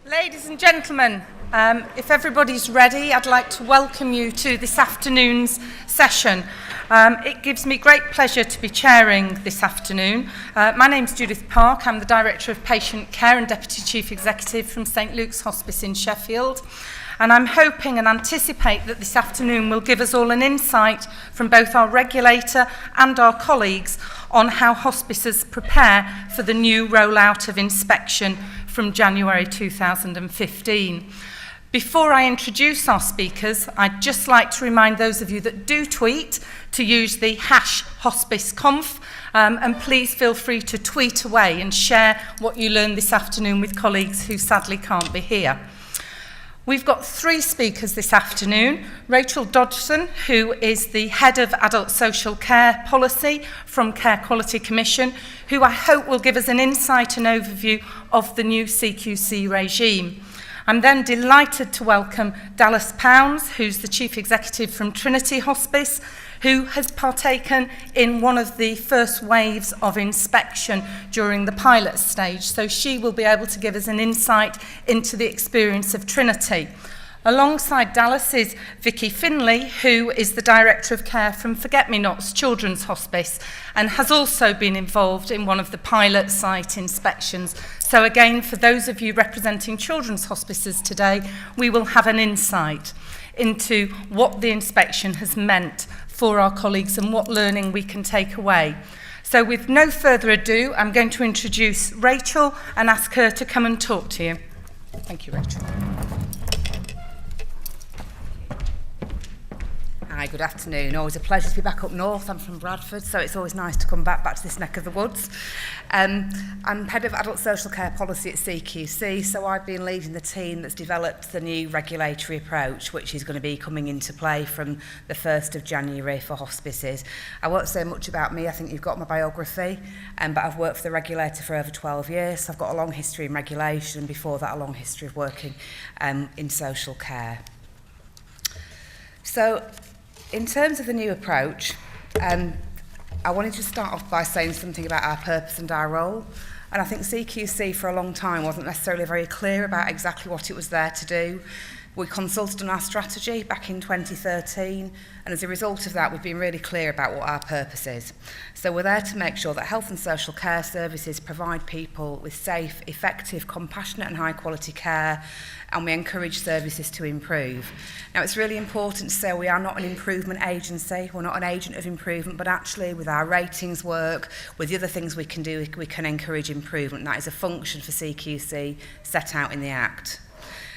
Ladies and gentlemen, if everybody's ready, I'd like to welcome you to this afternoon's session. It gives me great pleasure to be chairing this afternoon. My name's Judith Park. I'm the Director of Patient Care and Deputy Chief Executive from St Luke's Hospice in Sheffield. And I'm hoping and anticipate that this afternoon will give us all an insight from both our regulator and our colleagues on how hospices prepare for the new rollout of inspection from January 2015. Before I introduce our speakers, I'd just like to remind those of you that do tweet to use the #HospiceConf, and please feel free to tweet away and share what you learned this afternoon with colleagues who sadly can't be here. We've got three speakers this afternoon. Rachael Dodgson, who is the Head of Adult Social Care Policy from Care Quality Commission, who I hope will give us an insight and overview of the new CQC regime. I'm then delighted to welcome Dallas Pounds, who's the Chief Executive from Trinity Hospice, who has partaken in one of the first waves of inspection during the pilot stage. So she will be able to give us an insight into the experience of Trinity. Alongside Dallas is Vicki Finlay, who is the Director of Care from Forget-Me-Nots Children's Hospice and has also been involved in one of the pilot site inspections. So again, for those of you representing children's hospices today, we will have an insight into what the inspection has meant for our colleagues and what learning we can take away. So with no further ado, I'm going to introduce Rachael and ask her to come and talk to you. Thank you, Rachael. Hi, good afternoon. Always a pleasure to be back up north. I'm from Bradford, so it's always nice to come back to this neck of the woods. I'm Head of Adult Social Care Policy at CQC, so I've been leading the team that's developed the new regulatory approach, which is going to be coming into play from the 1st of January for hospices. I won't say much about me. I think you've got my biography, but I've worked for the regulator for over 12 years, so I've got a long history in regulation, and before that a long history of working in social care. So, in terms of the new approach, I wanted to start off by saying something about our purpose and our role. And I think CQC for a long time wasn't necessarily very clear about exactly what it was there to do. We consulted on our strategy back in 2013, and as a result of that, we've been really clear about what our purpose is. So we're there to make sure that health and social care services provide people with safe, effective, compassionate and high quality care, and we encourage services to improve. Now, it's really important to say we are not an improvement agency, we're not an agent of improvement, but actually with our ratings work, with the other things we can do, we can encourage improvement. That is a function for CQC set out in the Act.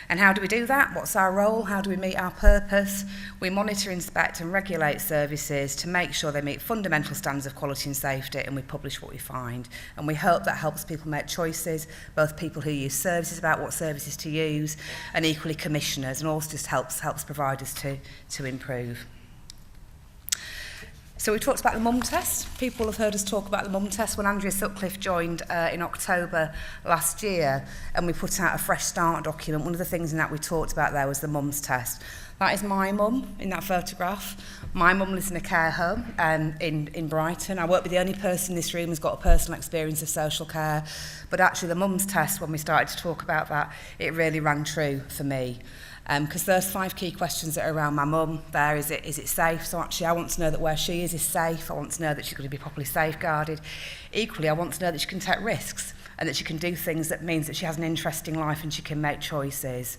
And how do we do that? What's our role? How do we meet our purpose? We monitor, inspect and regulate services to make sure they meet fundamental standards of quality and safety, and we publish what we find. And we hope that helps people make choices, both people who use services about what services to use, and equally commissioners, and also just helps providers to improve. So we talked about the mum test. People have heard us talk about the mum test when Andrea Sutcliffe joined in October last year, and we put out a fresh start document. One of the things in that we talked about there was the mum's test. That is my mum in that photograph. My mum lives in a care home in Brighton. I won't be the only person in this room who's got a personal experience of social care, but actually the mum's test, when we started to talk about that, it really rang true for me. Because there's 5 key questions that are around my mum there. Is it safe? So actually I want to know that where she is safe. I want to know that she's going to be properly safeguarded. Equally, I want to know that she can take risks and that she can do things that means that she has an interesting life and she can make choices.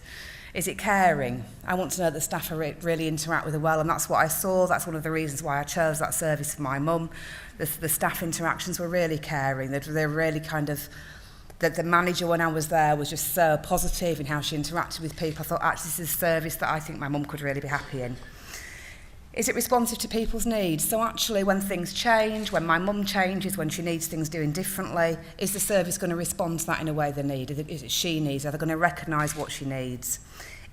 Is it caring? I want to know that staff are really interact with her well, and that's what I saw. That's one of the reasons why I chose that service for my mum. The staff interactions were really caring. They're really kind of... The manager, when I was there, was just so positive in how she interacted with people. I thought, actually, this is a service that I think my mum could really be happy in. Is it responsive to people's needs? So actually, when things change, when my mum changes, when she needs things doing differently, is the service going to respond to that in a way they need? Is it she needs? Are they going to recognise what she needs?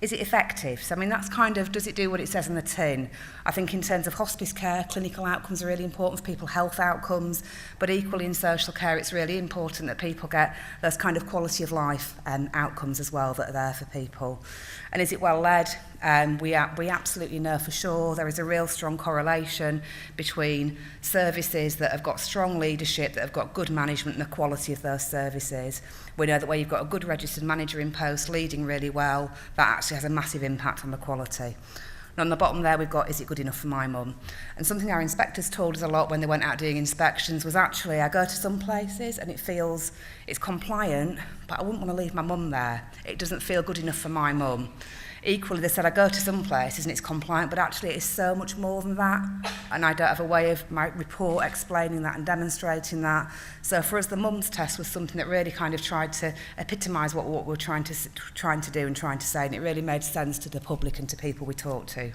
Is it effective? So, I mean, that's kind of, does it do what it says in the tin? I think in terms of hospice care, clinical outcomes are really important for people, health outcomes, but equally in social care, it's really important that people get those kind of quality of life outcomes as well that are there for people. And is it well led? We absolutely know for sure there is a real strong correlation between services that have got strong leadership, that have got good management and the quality of those services. We know that where you've got a good registered manager in post leading really well, that actually has a massive impact on the quality. And on the bottom there we've got, is it good enough for my mum? And something our inspectors told us a lot when they went out doing inspections was actually, I go to some places and it feels it's compliant, but I wouldn't want to leave my mum there. It doesn't feel good enough for my mum. Equally, they said, I go to some places and it's compliant, but actually it is so much more than that. And I don't have a way of my report explaining that and demonstrating that. So for us, the mums test was something that really kind of tried to epitomise what we're trying to do and trying to say, and it really made sense to the public and to people we talked to.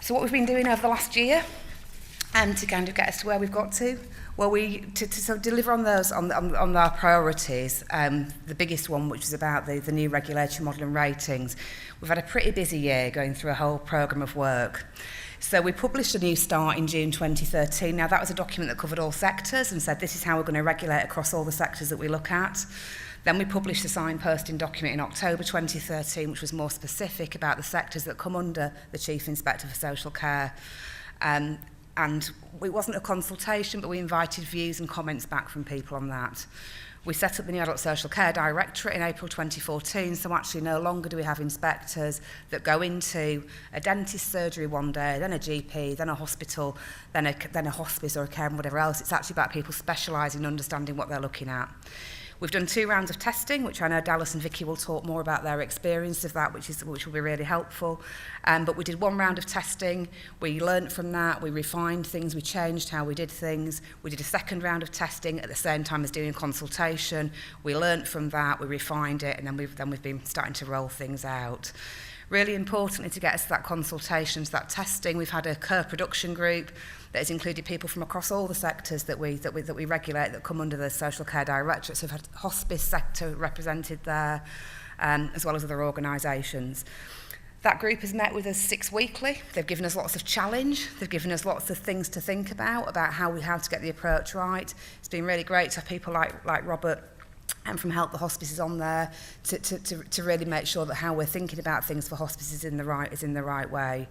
So what we've been doing over the last year, to kind of get us to where we've got to, well, to deliver on those, on our priorities, the biggest one, which is about the new regulatory model and ratings, we've had a pretty busy year going through a whole programme of work. So we published a new start in June 2013. Now, that was a document that covered all sectors and said this is how we're going to regulate across all the sectors that we look at. Then we published a signposting document in October 2013, which was more specific about the sectors that come under the Chief Inspector for Social Care. And it wasn't a consultation, but we invited views and comments back from people on that. We set up the new Adult Social Care Directorate in April 2014, so actually no longer do we have inspectors that go into a dentist surgery one day, then a GP, then a hospital, then a hospice or a care and whatever else. It's actually about people specialising in understanding what they're looking at. We've done 2 rounds of testing, which I know Dallas and Vicki will talk more about their experience of that, which will be really helpful. But we did 1 round of testing. We learnt from that. We refined things. We changed how we did things. We did a 2nd round of testing at the same time as doing consultation. We learnt from that. We refined it, and then we've been starting to roll things out. Really importantly, to get us to that consultation, to that testing, we've had a co-production group that has included people from across all the sectors that we regulate that come under the Social Care Directorate. So we've had hospice sector represented there, as well as other organisations. That group has met with us 6 weekly. They've given us lots of challenge. They've given us lots of things to think about how to get the approach right. It's been really great to have people like Robert and from Help the Hospices on there to really make sure that how we're thinking about things for hospices is in the right way.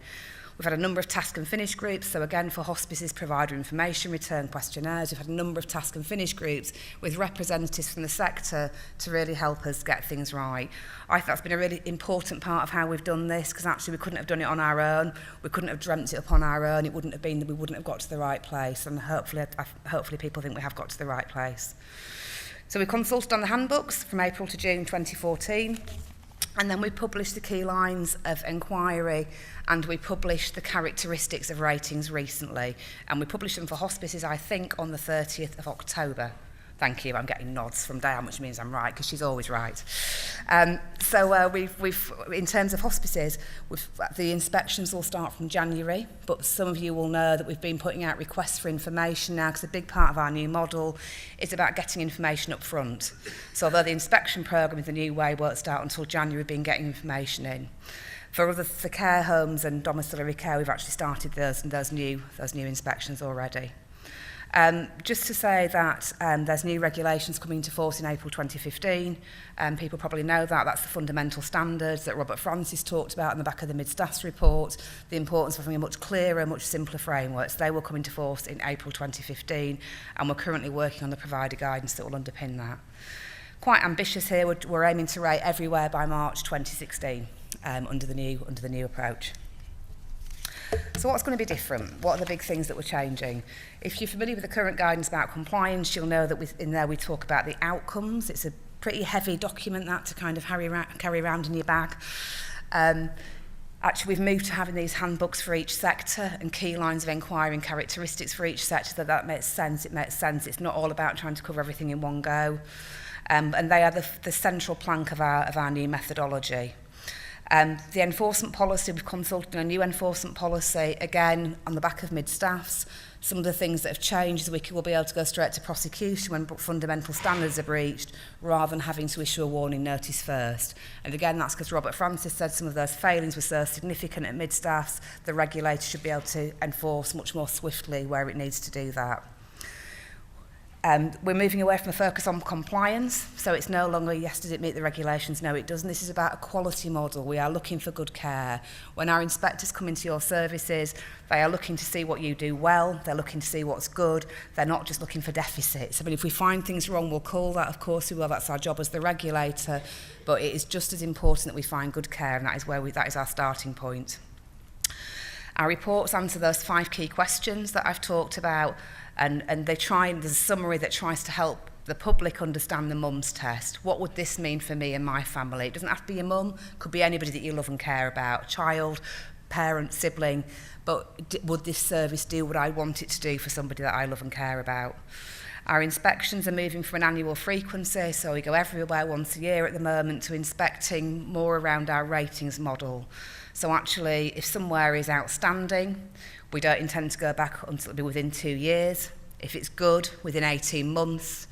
We've had a number of task and finish groups, so again for hospices, provider information, return questionnaires. We've had a number of task and finish groups with representatives from the sector to really help us get things right. I think that's been a really important part of how we've done this, because actually we couldn't have done it on our own. We couldn't have dreamt it up on our own. It wouldn't have been that we wouldn't have got to the right place, and hopefully people think we have got to the right place. So we consulted on the handbooks from April to June 2014. And then we published the key lines of inquiry, and we published the characteristics of ratings recently. And we published them for hospices, I think, on the 30th of October. Thank you, I'm getting nods from Diane, which means I'm right, because she's always right. We've in terms of hospices, the inspections will start from January, but some of you will know that we've been putting out requests for information now, because a big part of our new model is about getting information up front. So although the inspection programme is the new way, won't start until January, we've been getting information in. For care homes and domiciliary care, we've actually started those new inspections already. Just to say that there's new regulations coming into force in April 2015. People probably know that. That's the fundamental standards that Robert Francis talked about in the back of the mid-staffs report, the importance of having a much clearer, much simpler framework. So they will come into force in April 2015, and we're currently working on the provider guidance that will underpin that. Quite ambitious here. We're aiming to rate everywhere by March 2016 under the new approach. So what's going to be different? What are the big things that we're changing? If you're familiar with the current guidance about compliance, you'll know that in there we talk about the outcomes. It's a pretty heavy document that to kind of carry around in your bag. Actually, we've moved to having these handbooks for each sector and key lines of inquiry and characteristics for each sector, so that makes sense. It makes sense. It's not all about trying to cover everything in one go. And they are the central plank of our new methodology. The enforcement policy, we've consulted on a new enforcement policy, again, on the back of mid-staffs. Some of the things that have changed is we will be able to go straight to prosecution when fundamental standards are breached, rather than having to issue a warning notice first. And again, that's because Robert Francis said some of those failings were so significant at mid-staffs, the regulator should be able to enforce much more swiftly where it needs to do that. We're moving away from a focus on compliance, so it's no longer, yes, does it meet the regulations? No, it doesn't. This is about a quality model. We are looking for good care. When our inspectors come into your services, they are looking to see what you do well, they're looking to see what's good, they're not just looking for deficits. I mean, if we find things wrong, we'll call that, of course we will, that's our job as the regulator, but it is just as important that we find good care, and that is our starting point. Our reports answer those 5 key questions that I've talked about, and there's a summary that tries to help the public understand the mum's test. What would this mean for me and my family? It doesn't have to be your mum, it could be anybody that you love and care about, child, parent, sibling, but would this service do what I want it to do for somebody that I love and care about? Our inspections are moving from an annual frequency, so we go everywhere once a year at the moment, to inspecting more around our ratings model. So actually, if somewhere is outstanding, we don't intend to go back until it'll be within 2 years. If it's good, within 18 months,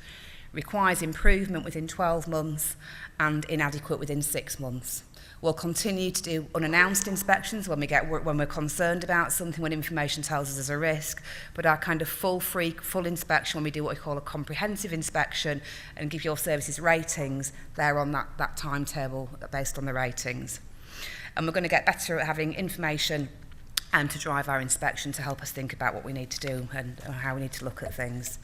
requires improvement within 12 months, and inadequate within 6 months. We'll continue to do unannounced inspections when we're concerned about something, when information tells us there's a risk, but our kind of full inspection, when we do what we call a comprehensive inspection and give your services ratings, they're on that timetable based on the ratings. And we're going to get better at having information and to drive our inspection to help us think about what we need to do and how we need to look at things.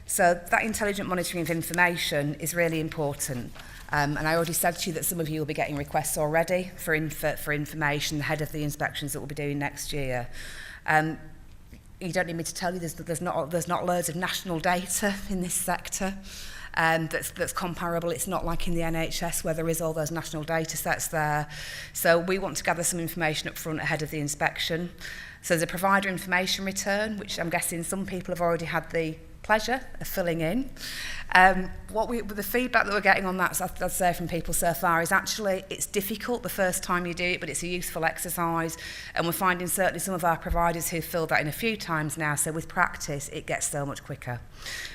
So that intelligent monitoring of information is really important. And I already said to you that some of you will be getting requests already for information ahead of the inspections that we'll be doing next year. You don't need me to tell you there's not loads of national data in this sector. That's comparable. It's not like in the NHS where there is all those national data sets there. So we want to gather some information up front ahead of the inspection. So there's a provider information return, which I'm guessing some people have already had the pleasure of filling in. The feedback that we're getting on that, I'd say from people so far, is actually it's difficult the first time you do it, but it's a useful exercise, and we're finding certainly some of our providers who've filled that in a few times now, so with practice it gets so much quicker.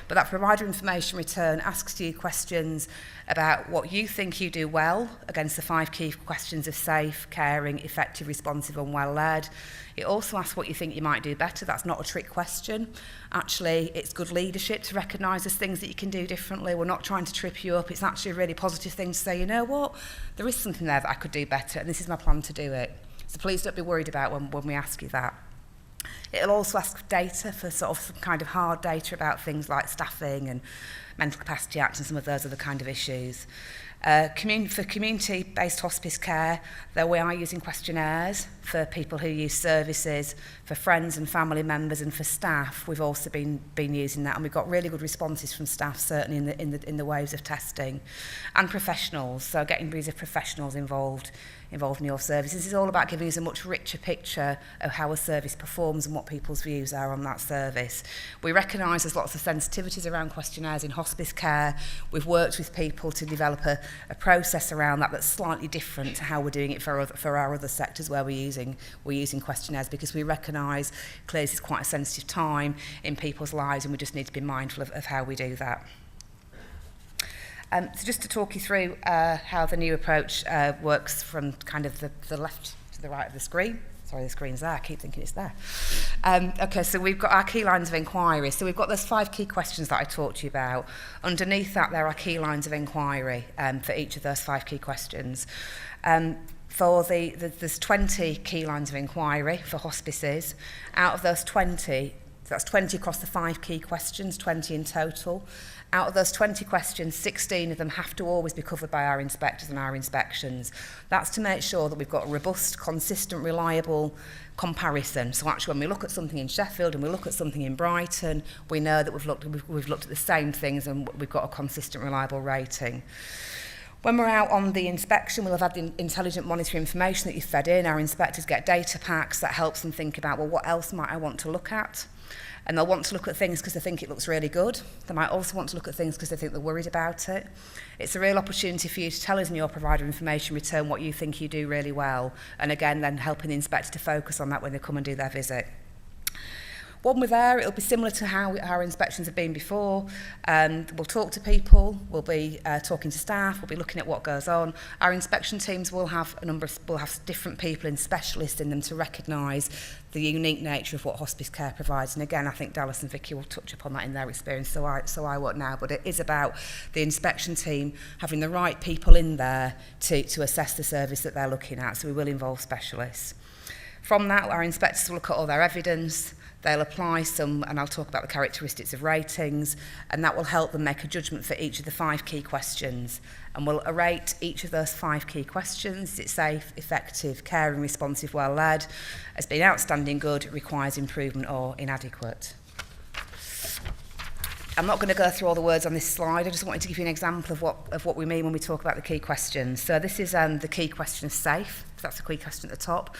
But that provider information return asks you questions about what you think you do well against the 5 key questions of safe, caring, effective, responsive and well led. It also asks what you think you might do better. That's not a trick question. Actually, it's good leadership to recognise there's things that you can do differently. We're not trying to trip you up. It's actually a really positive thing to say, you know what, there is something there that I could do better, and this is my plan to do it. So please don't be worried about when we ask you that. It'll also ask data for sort of some kind of hard data about things like staffing and Mental Capacity Act and some of those other kind of issues. For community-based hospice care, though we are using questionnaires for people who use services, for friends and family members and for staff, we've also been using that, and we've got really good responses from staff, certainly in the waves of testing, and professionals, so getting breeds of professionals involved in your service. This is all about giving us a much richer picture of how a service performs and what people's views are on that service. We recognise there's lots of sensitivities around questionnaires in hospice care. We've worked with people to develop a process around that that's slightly different to how we're doing it for our other sectors where we're using questionnaires, because we recognise clearly this is quite a sensitive time in people's lives, and we just need to be mindful of how we do that. So just to talk you through how the new approach works from kind of the left to the right of the screen. Sorry, the screen's there. I keep thinking it's there. Okay, so we've got our key lines of inquiry. So we've got those 5 key questions that I talked to you about. Underneath that, there are key lines of inquiry for each of those 5 key questions. There's 20 key lines of inquiry for hospices. Out of those 20, that's 20 across the 5 key questions, 20 in total. Out of those 20 questions, 16 of them have to always be covered by our inspectors and our inspections. That's to make sure that we've got a robust, consistent, reliable comparison. So actually when we look at something in Sheffield and we look at something in Brighton, we know that we've looked at the same things and we've got a consistent, reliable rating. When we're out on the inspection, we'll have had the intelligent monitoring information that you've fed in. Our inspectors get data packs that helps them think about, well, what else might I want to look at? And they'll want to look at things because they think it looks really good. They might also want to look at things because they think they're worried about it. It's a real opportunity for you to tell us in your provider information return what you think you do really well. And again, then helping the inspector to focus on that when they come and do their visit. When we're there, it'll be similar to how our inspections have been before. We'll talk to people, we'll be talking to staff, we'll be looking at what goes on. Our inspection teams will have will have different people and specialists in them to recognise the unique nature of what hospice care provides. And again, I think Dallas and Vicki will touch upon that in their experience, so I won't now. But it is about the inspection team having the right people in there to assess the service that they're looking at. So we will involve specialists. From that, our inspectors will look at all their evidence. They'll apply some, and I'll talk about the characteristics of ratings, and that will help them make a judgment for each of the 5 key questions. And we'll rate each of those 5 key questions. Is it safe, effective, caring, responsive, well led? As being outstanding, good, requires improvement, or inadequate. I'm not going to go through all the words on this slide. I just wanted to give you an example of what we mean when we talk about the key questions. So this is the key question of safe. So that's the key question at the top.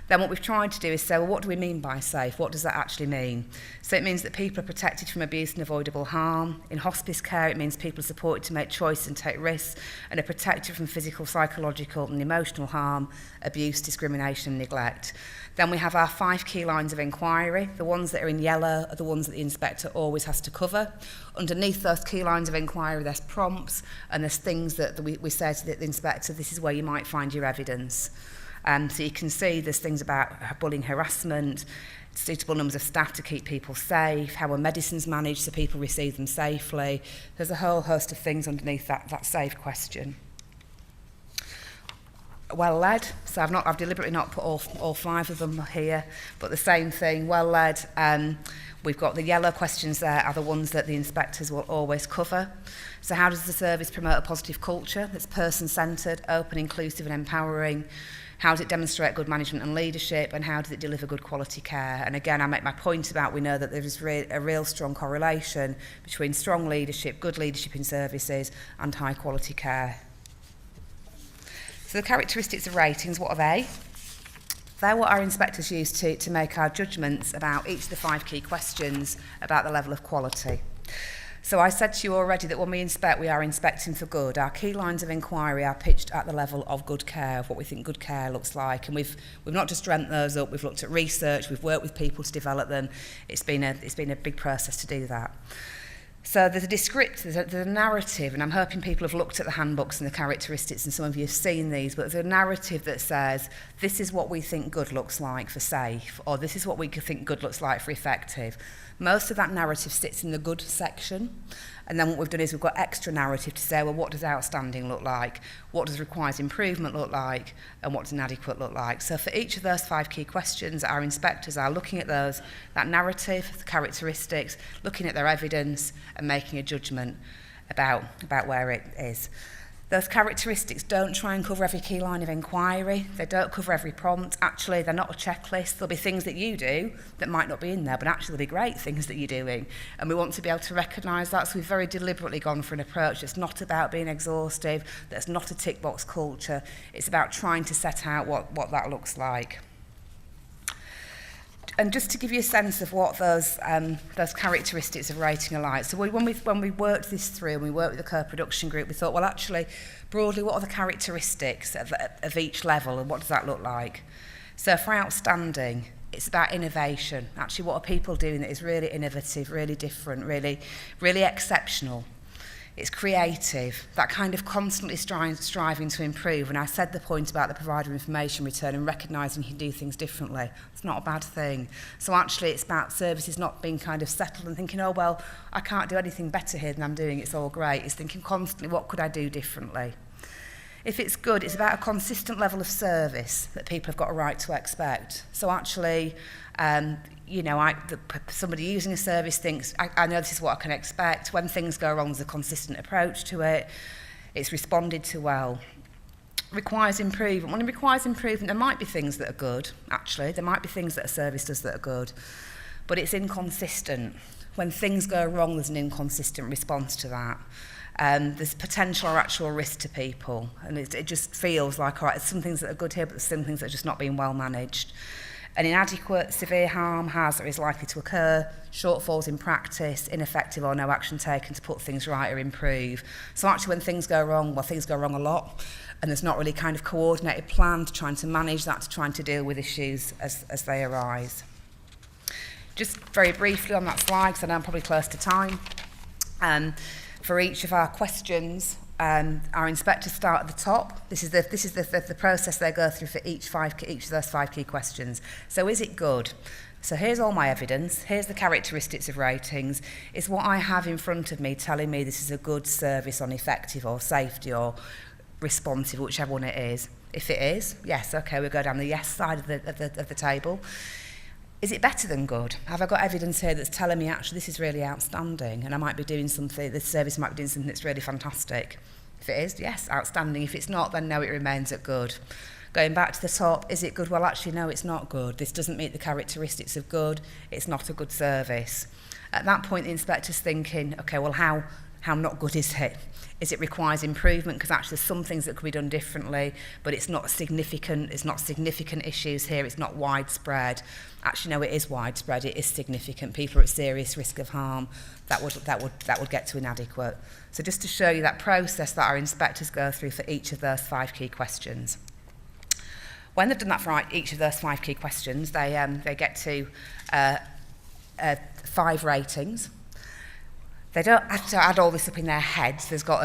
Then what we've tried to do is say, well, what do we mean by safe? What does that actually mean? So it means that people are protected from abuse and avoidable harm. In hospice care, it means people are supported to make choices and take risks and are protected from physical, psychological and emotional harm, abuse, discrimination and neglect. Then we have our 5 key lines of inquiry. The ones that are in yellow are the ones that the inspector always has to cover. Underneath those key lines of inquiry, there's prompts and there's things that we say to the inspector, this is where you might find your evidence. So you can see there's things about bullying, harassment, suitable numbers of staff to keep people safe, how are medicines managed so people receive them safely. There's a whole host of things underneath that safe question. Well led, so I've deliberately not put all 5 of them here, but the same thing, well led. We've got the yellow questions there are the ones that the inspectors will always cover. So how does the service promote a positive culture that's person-centred, open, inclusive and empowering? How does it demonstrate good management and leadership, and how does it deliver good quality care? And again, I make my point about we know that there is a real strong correlation between strong leadership, good leadership in services and high quality care. So the characteristics of ratings, what are they? They're what our inspectors use to make our judgments about each of the 5 key questions about the level of quality. So I said to you already that when we inspect, we are inspecting for good. Our key lines of inquiry are pitched at the level of good care, of what we think good care looks like. And we've not just dreamt those up, we've looked at research, we've worked with people to develop them. It's been a big process to do that. So there's a narrative, and I'm hoping people have looked at the handbooks and the characteristics, and some of you have seen these, but there's a narrative that says, this is what we think good looks like for safe, or this is what we think good looks like for effective. Most of that narrative sits in the good section, and then what we've done is we've got extra narrative to say, well, what does outstanding look like? What does requires improvement look like? And what does inadequate look like? So for each of those 5 key questions, our inspectors are looking at that narrative, the characteristics, looking at their evidence and making a judgment about where it is. Those characteristics don't try and cover every key line of inquiry. They don't cover every prompt. Actually, they're not a checklist. There'll be things that you do that might not be in there, but actually there'll be great things that you're doing. And we want to be able to recognise that. So we've very deliberately gone for an approach that's not about being exhaustive, that's not a tick box culture. It's about trying to set out what that looks like. And just to give you a sense of what those characteristics of rating are like. So when we worked this through and we worked with the co-production group, we thought, well, actually, broadly, what are the characteristics of each level and what does that look like? So for outstanding, it's about innovation. Actually, what are people doing that is really innovative, really different, really exceptional? It's creative, that kind of constantly striving to improve. And I said the point about the provider information return and recognising you can do things differently. It's not a bad thing. So actually it's about services not being kind of settled and thinking, oh, well, I can't do anything better here than I'm doing, it's all great. It's thinking constantly, what could I do differently? If it's good, it's about a consistent level of service that people have got a right to expect. So actually, somebody using a service thinks, I know this is what I can expect. When things go wrong, there's a consistent approach to it. It's responded to well. Requires improvement. When it requires improvement, there might be things that are good, actually. There might be things that a service does that are good. But it's inconsistent. When things go wrong, there's an inconsistent response to that. There's potential or actual risk to people. And it just feels like, all right, there's some things that are good here, but there's some things that are just not being well managed. An inadequate, severe harm has or is likely to occur, shortfalls in practice, ineffective or no action taken to put things right or improve. So actually when things go wrong, well, things go wrong a lot, and there's not really kind of coordinated plan to trying to manage that, to trying to deal with issues as they arise. Just very briefly on that slide, because I know I'm probably close to time. For each of our questions, our inspectors start at the top. This is the process they go through for each of those 5 key questions. So is it good? So here's all my evidence. Here's the characteristics of ratings. It's what I have in front of me telling me this is a good service on effective or safety or responsive, whichever one it is. If it is, yes, okay, we'll go down the yes side of the table. Is it better than good? Have I got evidence here that's telling me actually this is really outstanding and I might be doing something, this service might be doing something that's really fantastic? If it is, yes, outstanding. If it's not, then no, it remains at good. Going back to the top, is it good? Well, actually, no, it's not good. This doesn't meet the characteristics of good. It's not a good service. At that point, the inspector's thinking, okay, well, how not good is it? Is it requires improvement? Because actually there's some things that could be done differently, but it's not significant. It's not significant issues here. It's not widespread. Actually, no, it is widespread. It is significant. People are at serious risk of harm. That would get to inadequate. So just to show you that process that our inspectors go through for each of those 5 key questions. When they've done that for each of those 5 key questions, they get to 5 ratings. They don't have to add all this up in their heads. It's an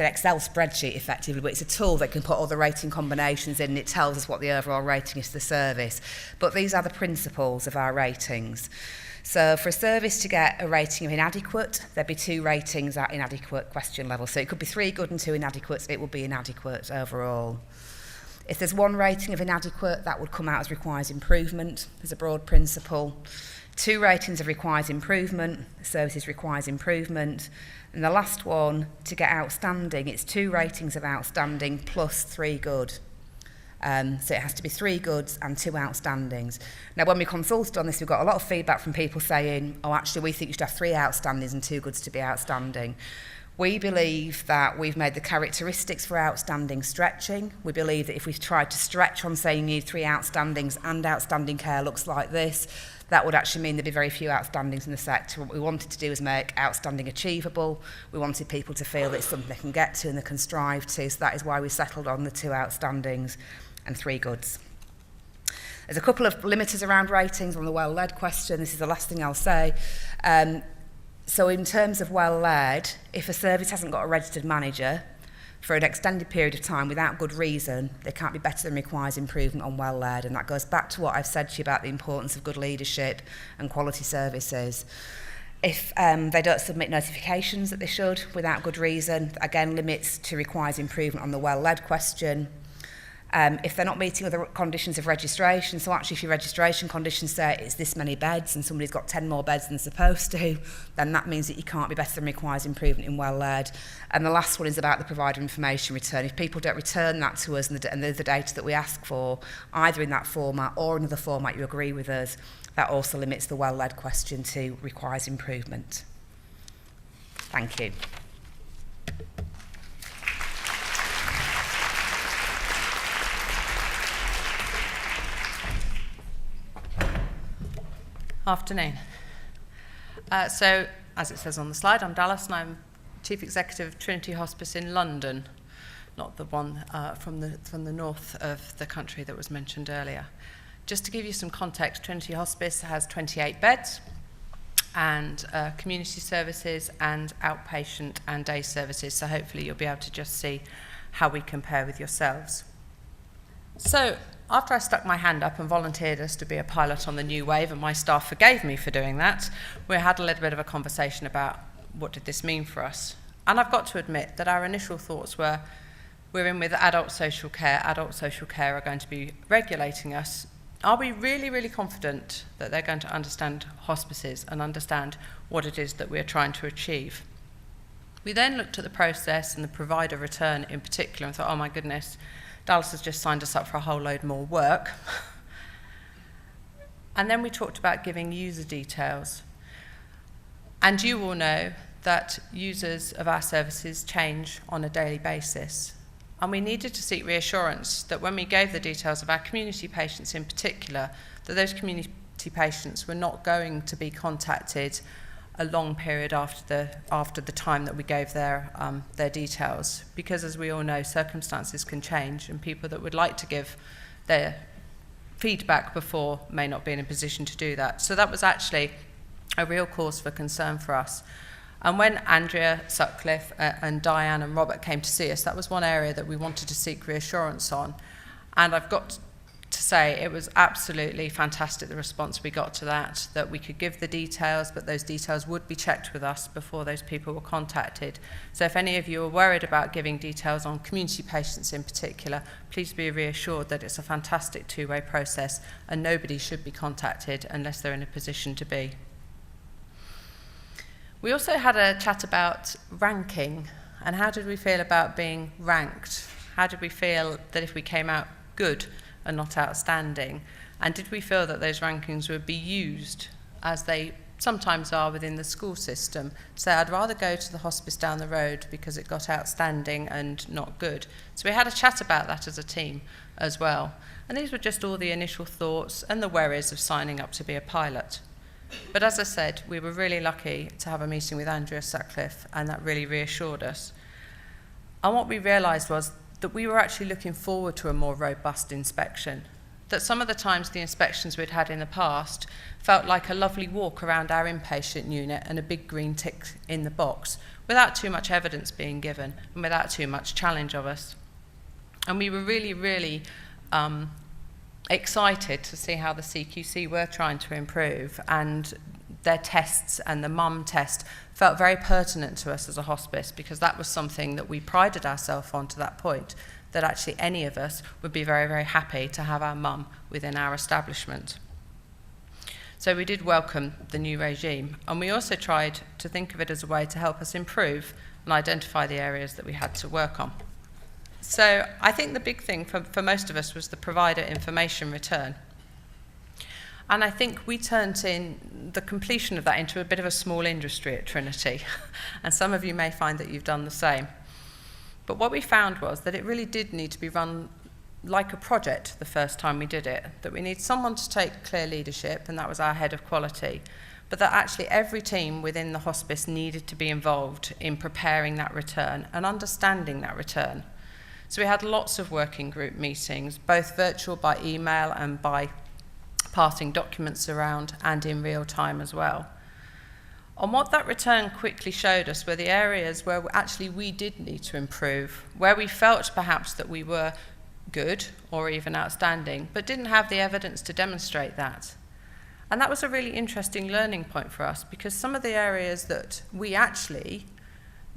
Excel spreadsheet effectively, but it's a tool that can put all the rating combinations in and it tells us what the overall rating is to the service. But these are the principles of our ratings. So for a service to get a rating of inadequate, there'd be 2 ratings at inadequate question level. So it could be 3 good and 2 inadequate, so it would be inadequate overall. If there's 1 rating of inadequate, that would come out as requires improvement. There's a broad principle. 2 ratings of requires improvement, services requires improvement. And the last one, to get outstanding, it's 2 ratings of outstanding plus 3 good. So it has to be 3 goods and 2 outstandings. Now, when we consulted on this, we got a lot of feedback from people saying, oh, actually, we think you should have 3 outstandings and 2 goods to be outstanding. We believe that we've made the characteristics for outstanding stretching. We believe that if we tried to stretch on saying you need 3 outstandings and outstanding care looks like this, that would actually mean there'd be very few outstandings in the sector. What we wanted to do was make outstanding achievable. We wanted people to feel that it's something they can get to and they can strive to, so that is why we settled on the 2 outstandings and 3 goods. There's a couple of limiters around ratings on the well-led question. This is the last thing I'll say. So in terms of well-led, if a service hasn't got a registered manager for an extended period of time without good reason, they can't be better than requires improvement on well-led. And that goes back to what I've said to you about the importance of good leadership and quality services. If they don't submit notifications that they should without good reason, again, limits to requires improvement on the well-led question. If they're not meeting other conditions of registration, so actually if your registration conditions say it's this many beds and somebody's got 10 more beds than supposed to, then that means that you can't be better than requires improvement in well-led. And the last one is about the provider information return. If people don't return that to us and the data that we ask for, either in that format or another format you agree with us, that also limits the well-led question to requires improvement. Thank you. Afternoon. So, as it says on the slide, I'm Dallas and I'm Chief Executive of Trinity Hospice in London, not the one from the north of the country that was mentioned earlier. Just to give you some context, Trinity Hospice has 28 beds and community services and outpatient and day services, so hopefully you'll be able to just see how we compare with yourselves. So, after I stuck my hand up and volunteered us to be a pilot on the new wave, and my staff forgave me for doing that, we had a little bit of a conversation about what did this mean for us. And I've got to admit that our initial thoughts were, we're in with adult social care are going to be regulating us. Are we really, really confident that they're going to understand hospices and understand what it is that we're trying to achieve? We then looked at the process and the provider return in particular and thought, oh my goodness, Dallas has just signed us up for a whole load more work. And then we talked about giving user details. And you all know that users of our services change on a daily basis. And we needed to seek reassurance that when we gave the details of our community patients in particular, that those community patients were not going to be contacted a long period after the time that we gave their details, because as we all know, circumstances can change, and people that would like to give their feedback before may not be in a position to do that. So that was actually a real cause for concern for us. And when Andrea Sutcliffe and Diane and Robert came to see us, that was one area that we wanted to seek reassurance on. And I've got to say, it was absolutely fantastic, the response we got to that we could give the details, but those details would be checked with us before those people were contacted. So if any of you are worried about giving details on community patients in particular, please be reassured that it's a fantastic two-way process and nobody should be contacted unless they're in a position to be. We also had a chat about ranking and how did we feel about being ranked? How did we feel that if we came out good and not outstanding? And did we feel that those rankings would be used, as they sometimes are within the school system, to say, I'd rather go to the hospice down the road because it got outstanding and not good? So we had a chat about that as a team as well. And these were just all the initial thoughts and the worries of signing up to be a pilot. But as I said, we were really lucky to have a meeting with Andrea Sutcliffe, and that really reassured us. And what we realised was that we were actually looking forward to a more robust inspection, that some of the times the inspections we'd had in the past felt like a lovely walk around our inpatient unit and a big green tick in the box, without too much evidence being given and without too much challenge of us. And we were really excited to see how the CQC were trying to improve, and their tests and the mum test felt very pertinent to us as a hospice, because that was something that we prided ourselves on to that point, that actually any of us would be very happy to have our mum within our establishment. So we did welcome the new regime, and we also tried to think of it as a way to help us improve and identify the areas that we had to work on. So I think the big thing for most of us was the provider information return. And I think we turned in the completion of that into a bit of a small industry at Trinity. And some of you may find that you've done the same. But what we found was that it really did need to be run like a project the first time we did it, that we need someone to take clear leadership, and that was our head of quality, but that actually every team within the hospice needed to be involved in preparing that return and understanding that return. So we had lots of working group meetings, both virtual by email and by passing documents around, and in real time as well. And what that return quickly showed us were the areas where actually we did need to improve, where we felt perhaps that we were good or even outstanding, but didn't have the evidence to demonstrate that. And that was a really interesting learning point for us, because some of the areas that we actually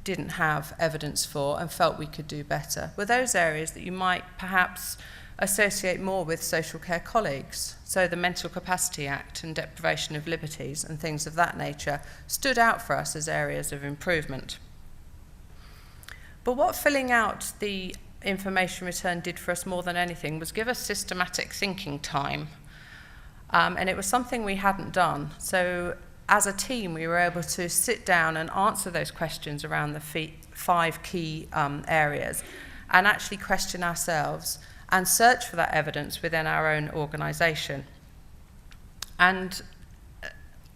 didn't have evidence for and felt we could do better were those areas that you might perhaps associate more with social care colleagues. So the Mental Capacity Act and deprivation of liberties and things of that nature stood out for us as areas of improvement. But what filling out the information return did for us more than anything was give us systematic thinking time. And it was something we hadn't done. So as a team, we were able to sit down and answer those questions around the 5 key areas, and actually question ourselves and search for that evidence within our own organisation. And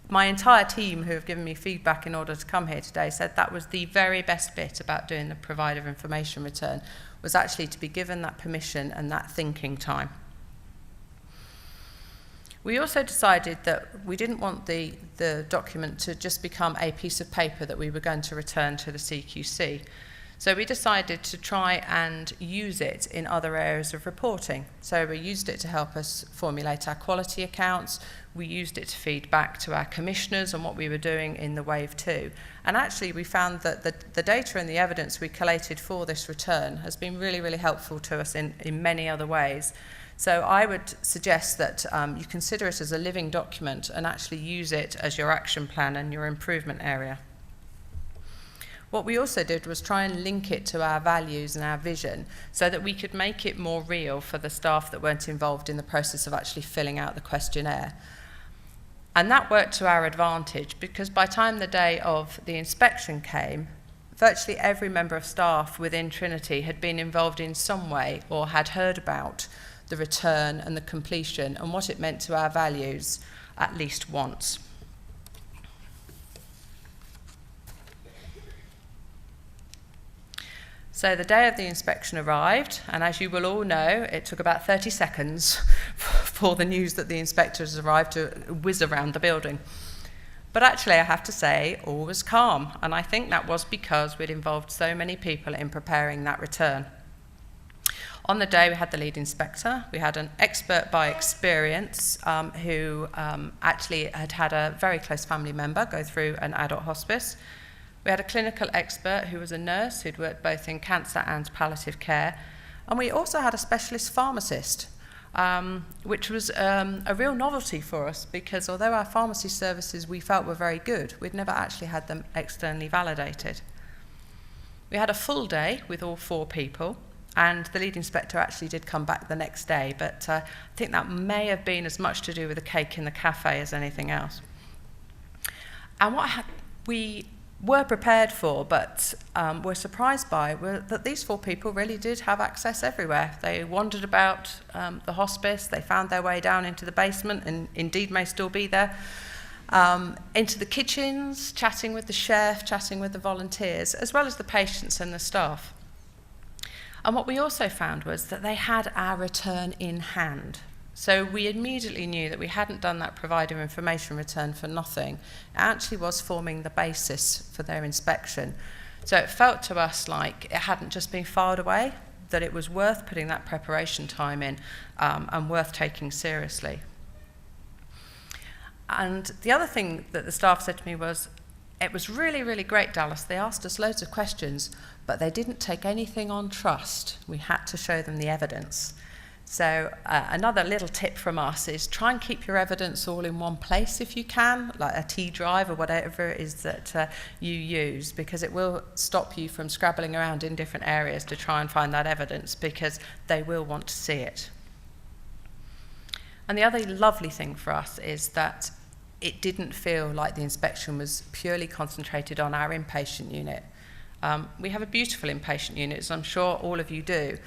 my entire team, who have given me feedback in order to come here today, said that was the very best bit about doing the provider information return, was actually to be given that permission and that thinking time. We also decided that we didn't want the document to just become a piece of paper that we were going to return to the CQC. So we decided to try and use it in other areas of reporting. So we used it to help us formulate our quality accounts. We used it to feed back to our commissioners on what we were doing in the Wave 2. And actually we found that the data and the evidence we collated for this return has been really helpful to us in many other ways. So I would suggest that you consider it as a living document and actually use it as your action plan and your improvement area. What we also did was try and link it to our values and our vision so that we could make it more real for the staff that weren't involved in the process of actually filling out the questionnaire. And that worked to our advantage, because by the time the day of the inspection came, virtually every member of staff within Trinity had been involved in some way or had heard about the return and the completion and what it meant to our values at least once. So the day of the inspection arrived, and as you will all know, it took about 30 seconds for the news that the inspectors arrived to whiz around the building. But actually, I have to say, all was calm, and I think that was because we'd involved so many people in preparing that return. On the day, we had the lead inspector. We had an expert by experience who actually had a very close family member go through an adult hospice. We had a clinical expert who was a nurse who'd worked both in cancer and palliative care. And we also had a specialist pharmacist, which was a real novelty for us, because although our pharmacy services we felt were very good, we'd never actually had them externally validated. We had a full day with all 4 people, and the lead inspector actually did come back the next day, but I think that may have been as much to do with the cake in the cafe as anything else. And what we were prepared for, but were surprised by, were that these 4 people really did have access everywhere. They wandered about the hospice, they found their way down into the basement, and indeed may still be there, into the kitchens, chatting with the chef, chatting with the volunteers, as well as the patients and the staff. And what we also found was that they had our return in hand. So we immediately knew that we hadn't done that provider information return for nothing. It actually was forming the basis for their inspection. So it felt to us like it hadn't just been filed away, that it was worth putting that preparation time in and worth taking seriously. And the other thing that the staff said to me was, it was really, really great, Dallas. They asked us loads of questions, but they didn't take anything on trust. We had to show them the evidence. So another little tip from us is try and keep your evidence all in one place if you can, like a T drive or whatever it is that you use, because it will stop you from scrabbling around in different areas to try and find that evidence, because they will want to see it. And the other lovely thing for us is that it didn't feel like the inspection was purely concentrated on our inpatient unit. We have a beautiful inpatient unit, as I'm sure all of you do.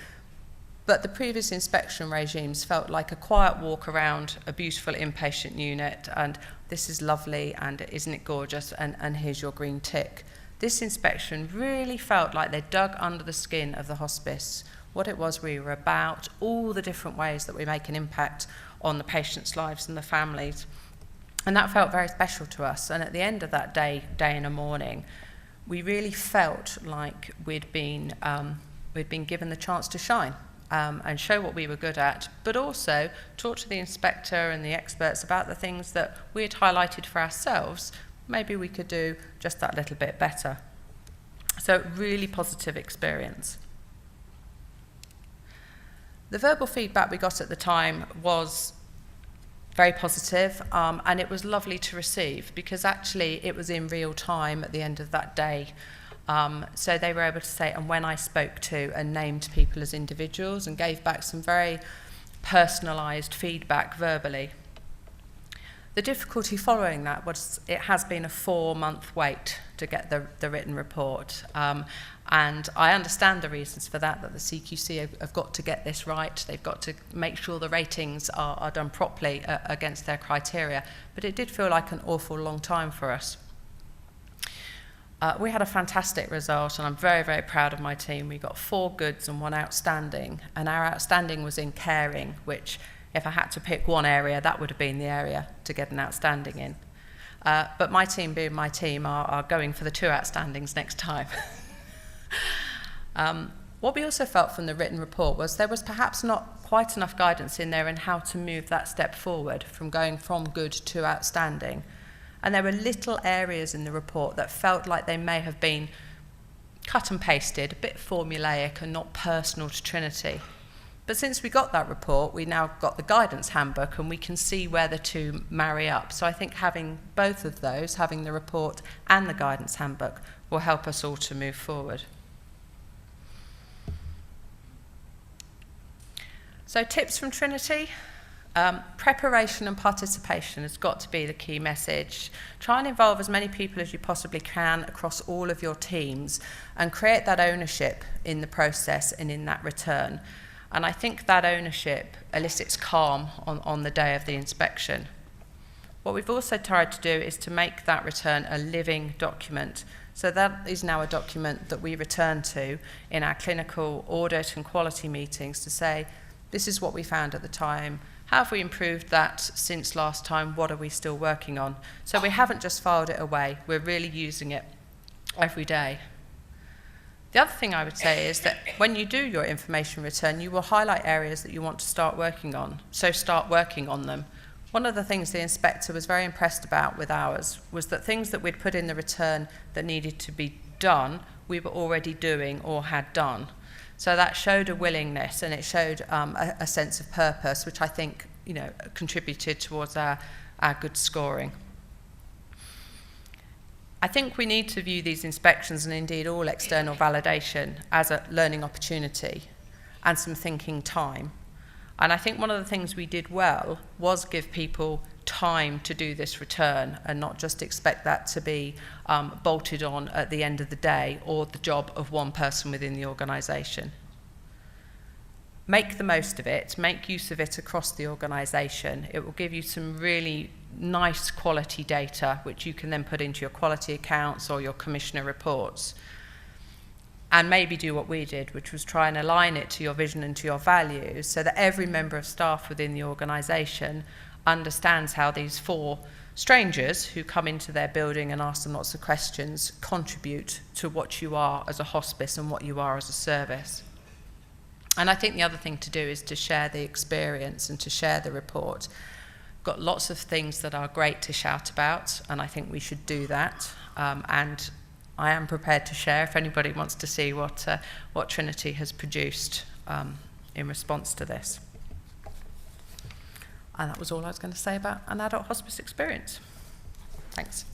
But the previous inspection regimes felt like a quiet walk around a beautiful inpatient unit, and this is lovely, and isn't it gorgeous, and here's your green tick. This inspection really felt like they dug under the skin of the hospice, what it was we were about, all the different ways that we make an impact on the patients' lives and the families. And that felt very special to us. And at the end of that day and a morning, we really felt like we'd been given the chance to shine. And show what we were good at, but also talk to the inspector and the experts about the things that we had highlighted for ourselves. Maybe we could do just that little bit better. So really positive experience. The verbal feedback we got at the time was very positive, and it was lovely to receive, because actually it was in real time at the end of that day. So they were able to say, and when I spoke to and named people as individuals and gave back some very personalised feedback verbally. The difficulty following that was it has been a 4-month wait to get the written report. And I understand the reasons for that the CQC have got to get this right. They've got to make sure the ratings are done properly against their criteria. But it did feel like an awful long time for us. We had a fantastic result, and I'm very, very proud of my team. We got 4 goods and 1 outstanding, and our outstanding was in caring, which, if I had to pick one area, that would have been the area to get an outstanding in. But my team, being my team, are going for the 2 outstandings next time. What we also felt from the written report was there was perhaps not quite enough guidance in there in how to move that step forward from going from good to outstanding. And there were little areas in the report that felt like they may have been cut and pasted, a bit formulaic and not personal to Trinity. But since we got that report, we now got the guidance handbook, and we can see where the 2 marry up. So I think having both of those, having the report and the guidance handbook, will help us all to move forward. So tips from Trinity. Preparation and participation has got to be the key message. Try and involve as many people as you possibly can across all of your teams and create that ownership in the process and in that return. And I think that ownership elicits calm on the day of the inspection. What we've also tried to do is to make that return a living document. So that is now a document that we return to in our clinical audit and quality meetings to say, this is what we found at the time. How have we improved that since last time? What are we still working on? So we haven't just filed it away. We're really using it every day. The other thing I would say is that when you do your information return, you will highlight areas that you want to start working on. So start working on them. One of the things the inspector was very impressed about with ours was that things that we'd put in the return that needed to be done, we were already doing or had done. So that showed a willingness, and it showed a sense of purpose, which I think, you know, contributed towards our good scoring. I think we need to view these inspections, and indeed all external validation, as a learning opportunity and some thinking time. And I think one of the things we did well was give people time to do this return and not just expect that to be bolted on at the end of the day or the job of one person within the organisation. Make the most of it, make use of it across the organisation. It will give you some really nice quality data which you can then put into your quality accounts or your commissioner reports. And maybe do what we did, which was try and align it to your vision and to your values so that every member of staff within the organisation understands how these 4 strangers who come into their building and ask them lots of questions contribute to what you are as a hospice and what you are as a service. And I think the other thing to do is to share the experience and to share the report. Got lots of things that are great to shout about, and I think we should do that. And I am prepared to share if anybody wants to see what Trinity has produced in response to this. And that was all I was going to say about an adult hospice experience. Thanks.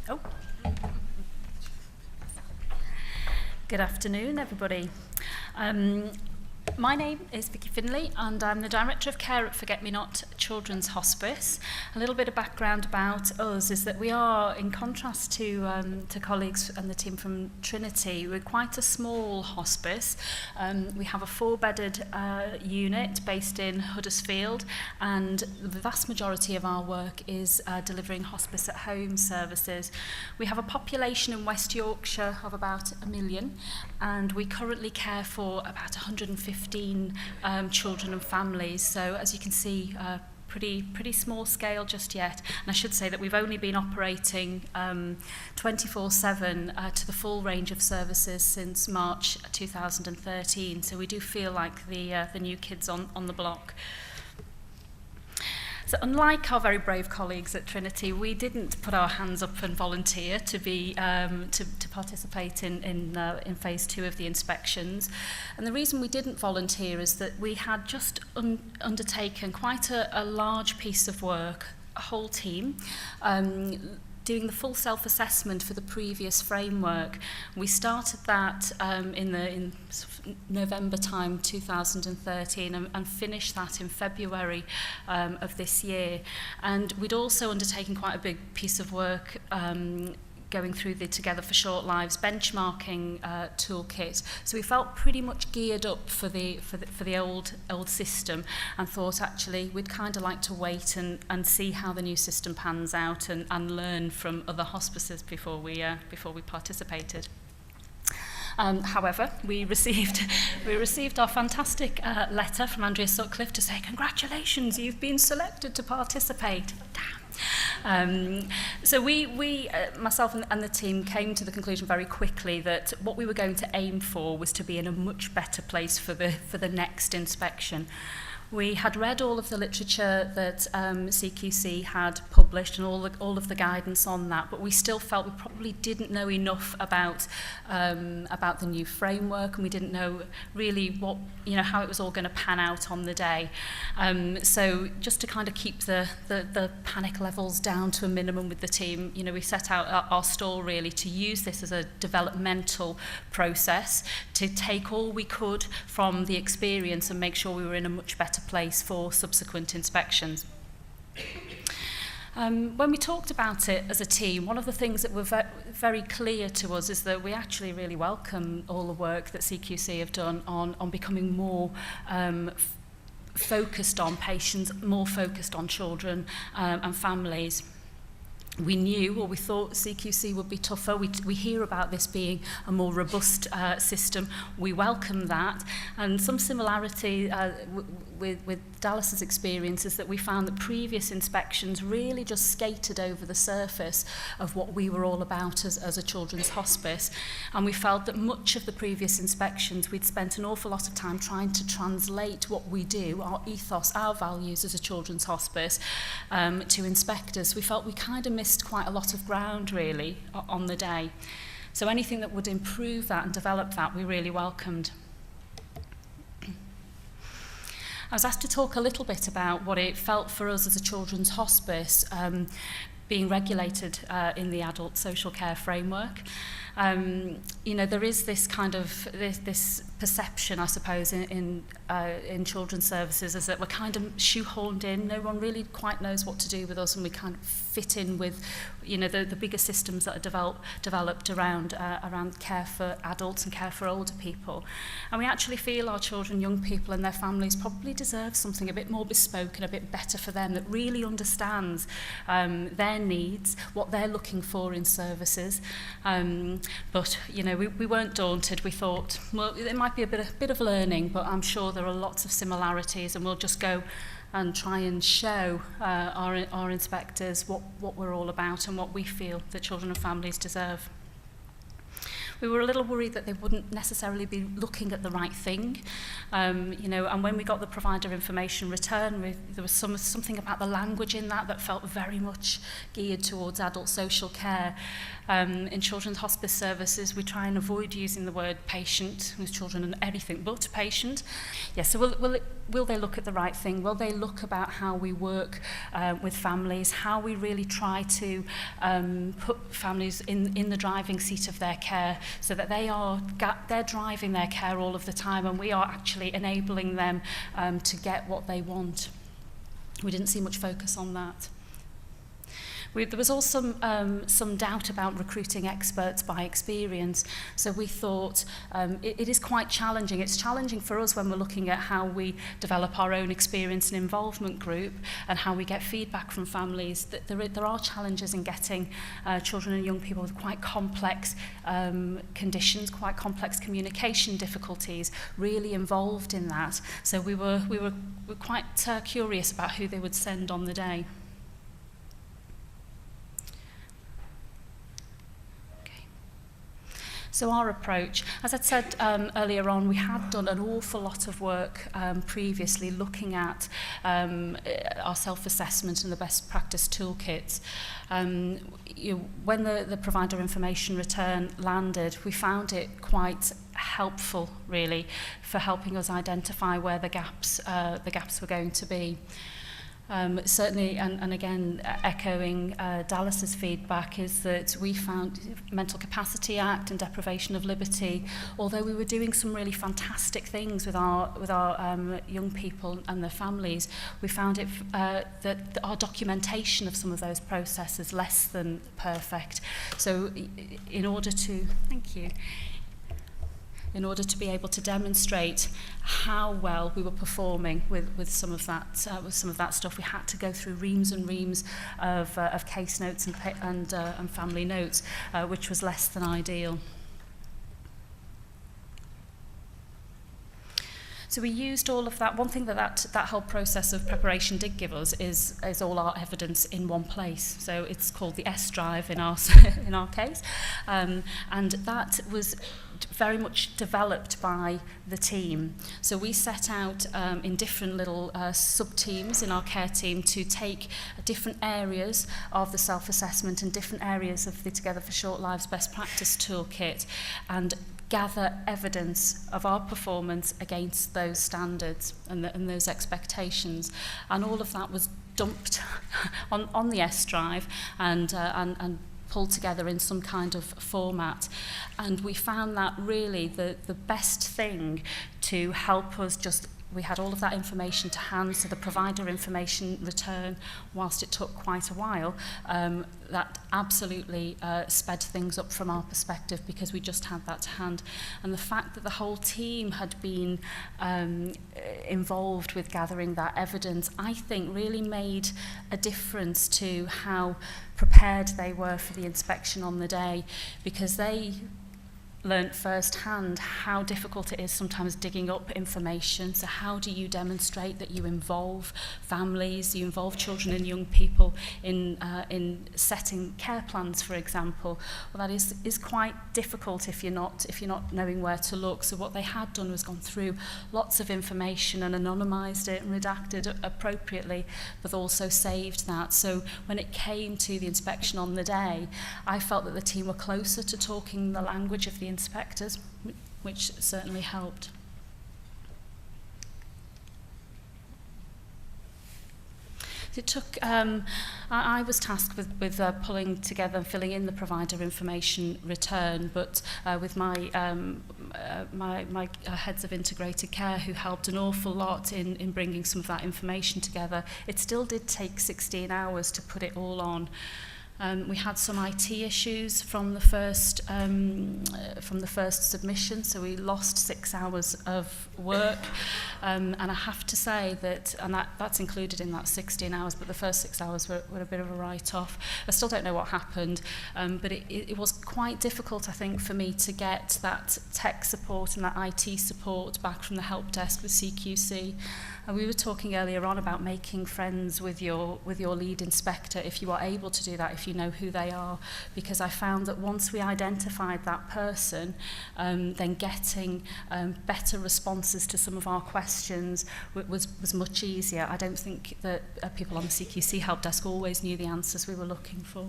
Oh. Good afternoon, everybody. My name is Vicki Finlay, and I'm the Director of Care at Forget-Me-Not Children's Hospice. A little bit of background about us is that we are, in contrast to colleagues and the team from Trinity, we're quite a small hospice. We have a 4-bedded unit based in Huddersfield, and the vast majority of our work is delivering hospice at home services. We have a population in West Yorkshire of about 1 million, and we currently care for about 115 children and families. So as you can see, pretty small scale just yet. And I should say that we've only been operating 24/7 to the full range of services since March 2013. So we do feel like the new kids on the block. So unlike our very brave colleagues at Trinity, we didn't put our hands up and volunteer to be to participate in phase 2 of the inspections. And the reason we didn't volunteer is that we had just undertaken quite a large piece of work, a whole team, doing the full self-assessment for the previous framework. We started that in November time 2013 and finished that in February of this year. And we'd also undertaken quite a big piece of work going through the Together for Short Lives benchmarking toolkit. So we felt pretty much geared up for the old system, and thought actually we'd kind of like to wait and see how the new system pans out and learn from other hospices before we participated. However, we received our fantastic letter from Andrea Sutcliffe to say, congratulations, you've been selected to participate. Damn. So we myself and the team came to the conclusion very quickly that what we were going to aim for was to be in a much better place for the next inspection. We had read all of the literature that CQC had published and all of the guidance on that, but we still felt we probably didn't know enough about the new framework, and we didn't know really what, how it was all going to pan out on the day. So just to kind of keep the panic levels down to a minimum with the team, we set out our stall really to use this as a developmental process, to take all we could from the experience and make sure we were in a much better place for subsequent inspections. When we talked about it as a team, one of the things that were very clear to us is that we actually really welcome all the work that CQC have done on becoming more focused on patients, more focused on children and families. we knew, or we thought, CQC would be tougher. We hear about this being a more robust system. We welcome that. And some similarity with Dallas's experience is that we found that previous inspections really just skated over the surface of what we were all about as a children's hospice. And we felt that much of the previous inspections, we'd spent an awful lot of time trying to translate what we do, our ethos, our values as a children's hospice, to inspectors. We felt we kind of missed quite a lot of ground, really, on the day. So anything that would improve that and develop that, we really welcomed. I was asked to talk a little bit about what it felt for us as a children's hospice, being regulated in the adult social care framework. You know, there is this kind of this perception, I suppose, in children's services, is that we're kind of shoehorned in. No one really quite knows what to do with us, and we kind of fit in with, you know, the bigger systems that are developed around care for adults and care for older people. And we actually feel our children, young people and their families probably deserve something a bit more bespoke and a bit better for them, that really understands their needs, what they're looking for in services. But, you know, we weren't daunted. We thought, well, it might be a bit of learning, but I'm sure there are lots of similarities, and we'll just go and try and show our inspectors what we're all about and what we feel that children and families deserve. We were a little worried that they wouldn't necessarily be looking at the right thing, you know, and when we got the provider information return, there was something about the language in that felt very much geared towards adult social care. In children's hospice services, we try and avoid using the word patient with children and anything but patient. Yes, so will they look at the right thing? Will they look about how we work with families, how we really try to put families in the driving seat of their care, so that they're driving their care all of the time, and we are actually enabling them to get what they want. We didn't see much focus on that. There was also some doubt about recruiting experts by experience, so we thought it is quite challenging. It's challenging for us when we're looking at how we develop our own experience and involvement group and how we get feedback from families. That there are challenges in getting children and young people with quite complex conditions, quite complex communication difficulties, really involved in that. So we were quite curious about who they would send on the day. So our approach, as I said earlier on, we had done an awful lot of work previously looking at our self-assessment and the best practice toolkits. When the provider information return landed, we found it quite helpful, really, for helping us identify where the gaps were going to be. Certainly, and again, echoing Dallas's feedback, is that we found Mental Capacity Act and deprivation of liberty, although we were doing some really fantastic things with our young people and their families, we found it that our documentation of some of those processes less than perfect. So in order to be able to demonstrate how well we were performing with some of that stuff, we had to go through reams and reams of case notes and family notes, which was less than ideal. So we used all of that. One thing that whole process of preparation did give us is all our evidence in one place. So it's called the S drive in our case, and that was very much developed by the team. So we set out in different little sub-teams in our care team to take different areas of the self-assessment and different areas of the Together for Short Lives best practice toolkit and gather evidence of our performance against those standards and those expectations. And all of that was dumped on the S drive and pulled together in some kind of format. And we found that really the best thing to help us just we had all of that information to hand, so the provider information return, whilst it took quite a while, that absolutely sped things up from our perspective because we just had that to hand. And the fact that the whole team had been involved with gathering that evidence, I think really made a difference to how prepared they were for the inspection on the day, because they learnt firsthand how difficult it is sometimes digging up information. So how do you demonstrate that you involve families, you involve children and young people in setting care plans, for example? Well, that is quite difficult if you're not knowing where to look. So what they had done was gone through lots of information and anonymised it and redacted it appropriately, but also saved that. So when it came to the inspection on the day, I felt that the team were closer to talking the language of the inspectors, which certainly helped. It took, I was tasked with pulling together and filling in the provider information return, but with my heads of integrated care, who helped an awful lot in bringing some of that information together, it still did take 16 hours to put it all on. We had some IT issues from the first submission, so we lost 6 hours of work. And I have to say that's included in that 16 hours, but the first 6 hours were a bit of a write-off. I still don't know what happened, but it was quite difficult, I think, for me to get that tech support and that IT support back from the help desk with CQC. And we were talking earlier on about making friends with your lead inspector, if you are able to do that, if you know who they are, because I found that once we identified that person, then getting better responses to some of our questions was much easier. I don't think that people on the CQC help desk always knew the answers we were looking for.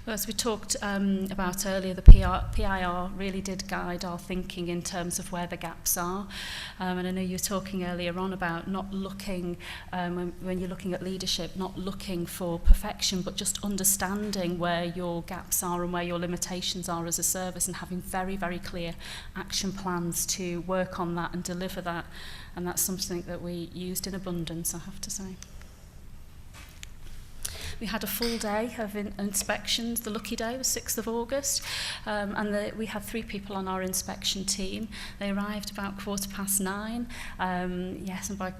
Well, as we talked about earlier, the PIR really did guide our thinking in terms of where the gaps are. And I know you were talking earlier on about not looking, when you're looking at leadership, not looking for perfection, but just understanding where your gaps are and where your limitations are as a service, and having very, very clear action plans to work on that and deliver that. And that's something that we used in abundance, I have to say. We had a full day of inspections. The lucky day was 6th of August, and we had 3 people on our inspection team. They arrived about 9:15. Yes, and by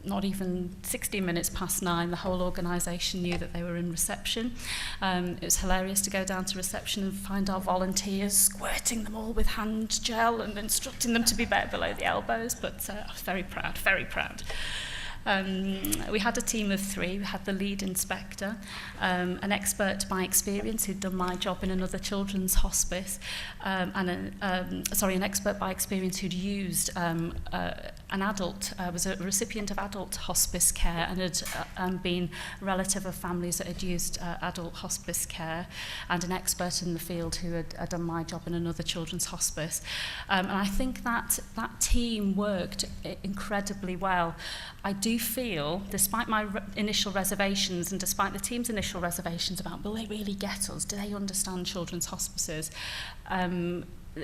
not even 16 minutes past 9, the whole organisation knew that they were in reception. It was hilarious to go down to reception and find our volunteers squirting them all with hand gel and instructing them to be below the elbows, but I was very proud, very proud. We had a team of 3. We had the lead inspector, an expert by experience who'd done my job in another children's hospice, and an expert by experience who'd used an adult, was a recipient of adult hospice care and had been a relative of families that had used adult hospice care, and an expert in the field who had done my job in another children's hospice. And I think that team worked incredibly well. I do feel, despite my initial reservations and despite the team's initial reservations about will they really get us, do they understand children's hospices,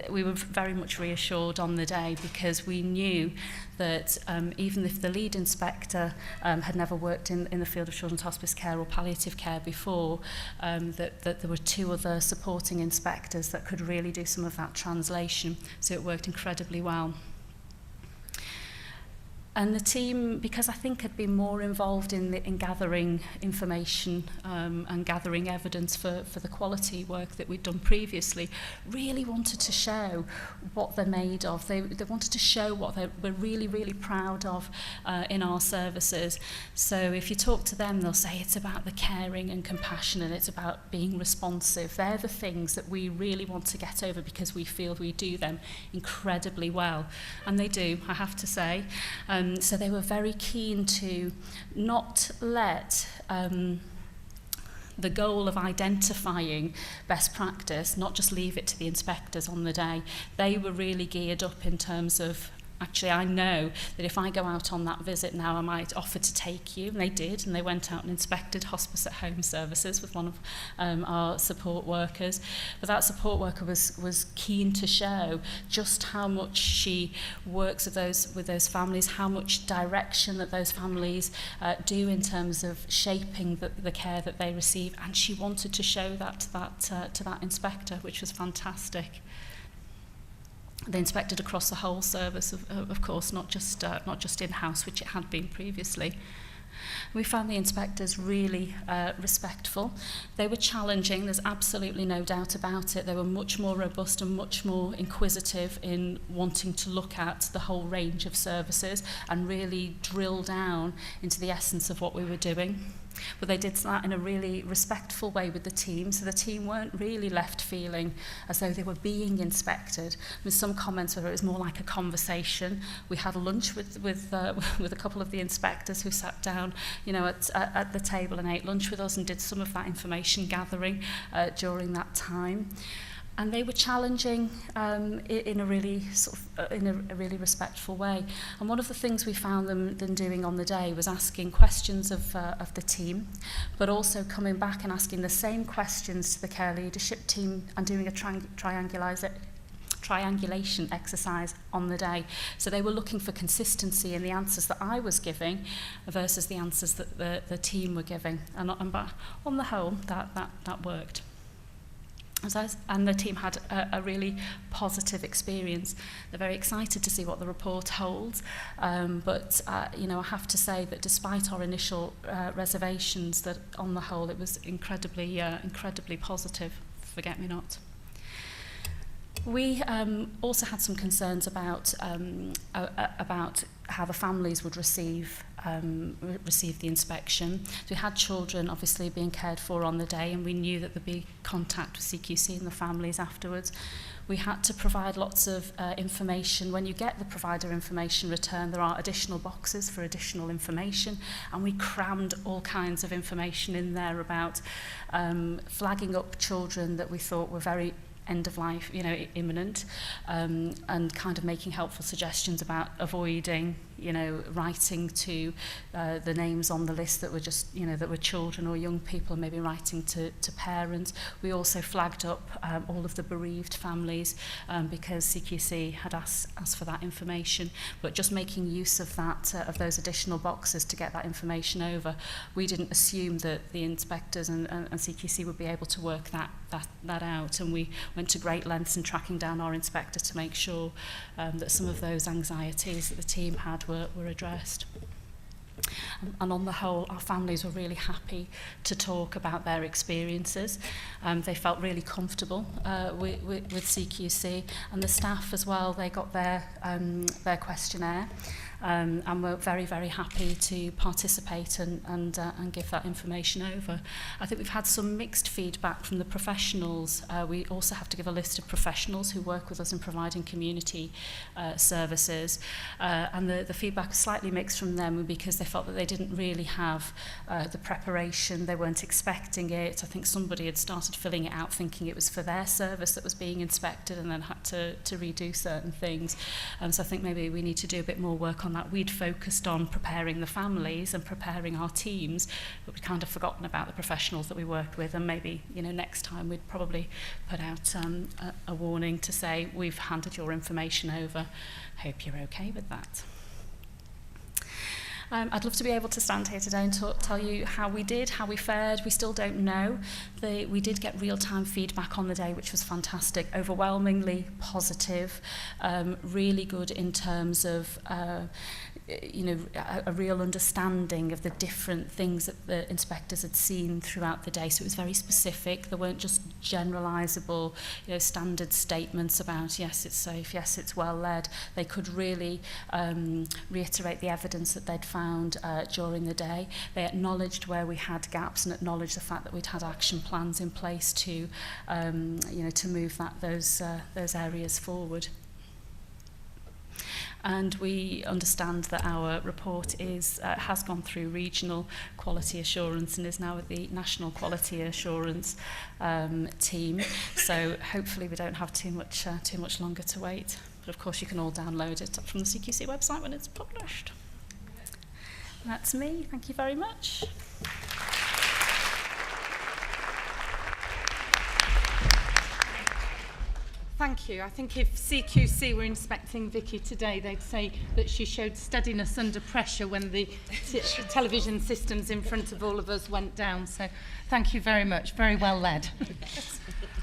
we were very much reassured on the day, because we knew that even if the lead inspector had never worked in the field of children's hospice care or palliative care before, that there were 2 other supporting inspectors that could really do some of that translation. So it worked incredibly well. And the team, because I think had been more involved in gathering information and gathering evidence for the quality work that we'd done previously, really wanted to show what they're made of. They wanted to show what they were really, really proud of in our services. So if you talk to them, they'll say it's about the caring and compassion, and it's about being responsive. They're the things that we really want to get over, because we feel we do them incredibly well. And they do, I have to say. So they were very keen to not let the goal of identifying best practice, not just leave it to the inspectors on the day. They were really geared up in terms of actually, I know that if I go out on that visit now, I might offer to take you. And they did, and they went out and inspected hospice at home services with one of our support workers. But that support worker was keen to show just how much she works with those families, how much direction that those families do in terms of shaping the care that they receive, and she wanted to show that to that inspector, which was fantastic. They inspected across the whole service, of course, not just in-house, which it had been previously. We found the inspectors really respectful. They were challenging, there's absolutely no doubt about it. They were much more robust and much more inquisitive in wanting to look at the whole range of services and really drill down into the essence of what we were doing. But they did that in a really respectful way with the team, so the team weren't really left feeling as though they were being inspected. With some comments where it was more like a conversation. We had lunch with a couple of the inspectors who sat down, at the table and ate lunch with us and did some of that information gathering during that time. And they were challenging in a really really respectful way. And one of the things we found them doing on the day was asking questions of the team, but also coming back and asking the same questions to the care leadership team and doing a triangulation exercise on the day. So they were looking for consistency in the answers that I was giving versus the answers that the team were giving. And on the whole, that worked. And the team had a really positive experience. They're very excited to see what the report holds. But I have to say that despite our initial reservations, that on the whole it was incredibly positive. Forget me not. We also had some concerns about how the families would receive the inspection. So we had children obviously being cared for on the day, and we knew that there'd be contact with CQC and the families afterwards. We had to provide lots of information. When you get the provider information return, there are additional boxes for additional information, and we crammed all kinds of information in there about flagging up children that we thought were very end of life, imminent, and kind of making helpful suggestions about avoiding, writing to the names on the list that were just, that were children or young people, and maybe writing to parents. We also flagged up all of the bereaved families because CQC had asked for that information, but just making use of that, of those additional boxes to get that information over. We didn't assume that the inspectors and CQC would be able to work that out, and we went to great lengths in tracking down our inspector to make sure that some of those anxieties that the team had were addressed. And on the whole, our families were really happy to talk about their experiences. They felt really comfortable with CQC, and the staff as well. They got their questionnaire. And we're very, very happy to participate and give that information over. I think we've had some mixed feedback from the professionals. We also have to give a list of professionals who work with us in providing community services. And the feedback was slightly mixed from them because they felt that they didn't really have the preparation. They weren't expecting it. I think somebody had started filling it out thinking it was for their service that was being inspected and then had to redo certain things. So I think maybe we need to do a bit more work on that. We'd focused on preparing the families and preparing our teams, but we'd kind of forgotten about the professionals that we worked with, and maybe next time we'd probably put out a warning to say we've handed your information over. Hope you're okay with that. I'd love to be able to stand here today and tell you how we did, how we fared. We still don't know. We did get real-time feedback on the day, which was fantastic, overwhelmingly positive, really good in terms of a real understanding of the different things that the inspectors had seen throughout the day. So it was very specific. There weren't just generalisable, standard statements about yes, it's safe, yes, it's well led. They could really reiterate the evidence that they'd found during the day. They acknowledged where we had gaps and acknowledged the fact that we'd had action plans in place to move those areas forward. And we understand that our report has gone through regional quality assurance and is now with the national quality assurance team. So hopefully we don't have too much longer to wait. But of course you can all download it from the CQC website when it's published. And that's me. Thank you very much. Thank you. I think if CQC were inspecting Vicki today, they'd say that she showed steadiness under pressure when the television systems in front of all of us went down. So thank you very much. Very well led.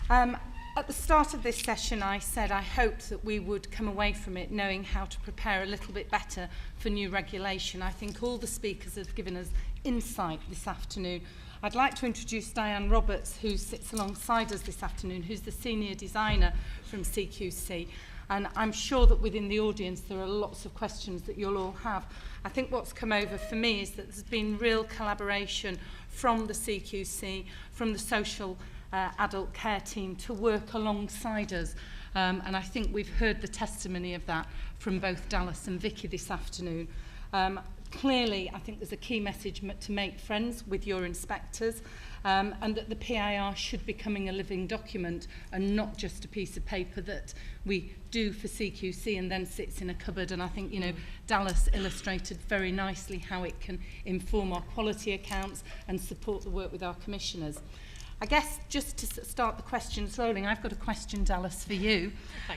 At the start of this session, I said I hoped that we would come away from it knowing how to prepare a little bit better for new regulation. I think all the speakers have given us insight this afternoon. I'd like to introduce Diane Roberts, who sits alongside us this afternoon, who's the senior designer from CQC. And I'm sure that within the audience there are lots of questions that you'll all have. I think what's come over for me is that there's been real collaboration from the CQC, from the social adult care team to work alongside us. And I think we've heard the testimony of that from both Dallas and Vicki this afternoon. Clearly, I think there's a key message to make friends with your inspectors, and that the PIR should be becoming a living document and not just a piece of paper that we do for CQC and then sits in a cupboard. And I think, you know, Dallas illustrated very nicely how it can inform our quality accounts and support the work with our commissioners. I guess just to start the questions rolling, I've got a question, Dallas, for you,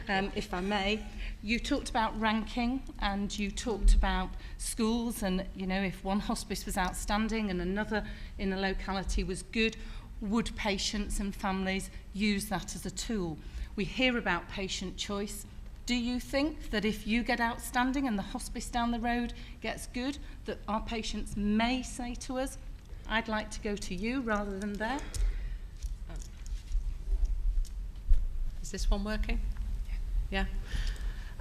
if I may. You talked about ranking and you talked about schools and, you know, if one hospice was outstanding and another in a locality was good, would patients and families use that as a tool? We hear about patient choice. Do you think that if you get outstanding and the hospice down the road gets good, that our patients may say to us, I'd like to go to you rather than there? Is this one working? Yeah.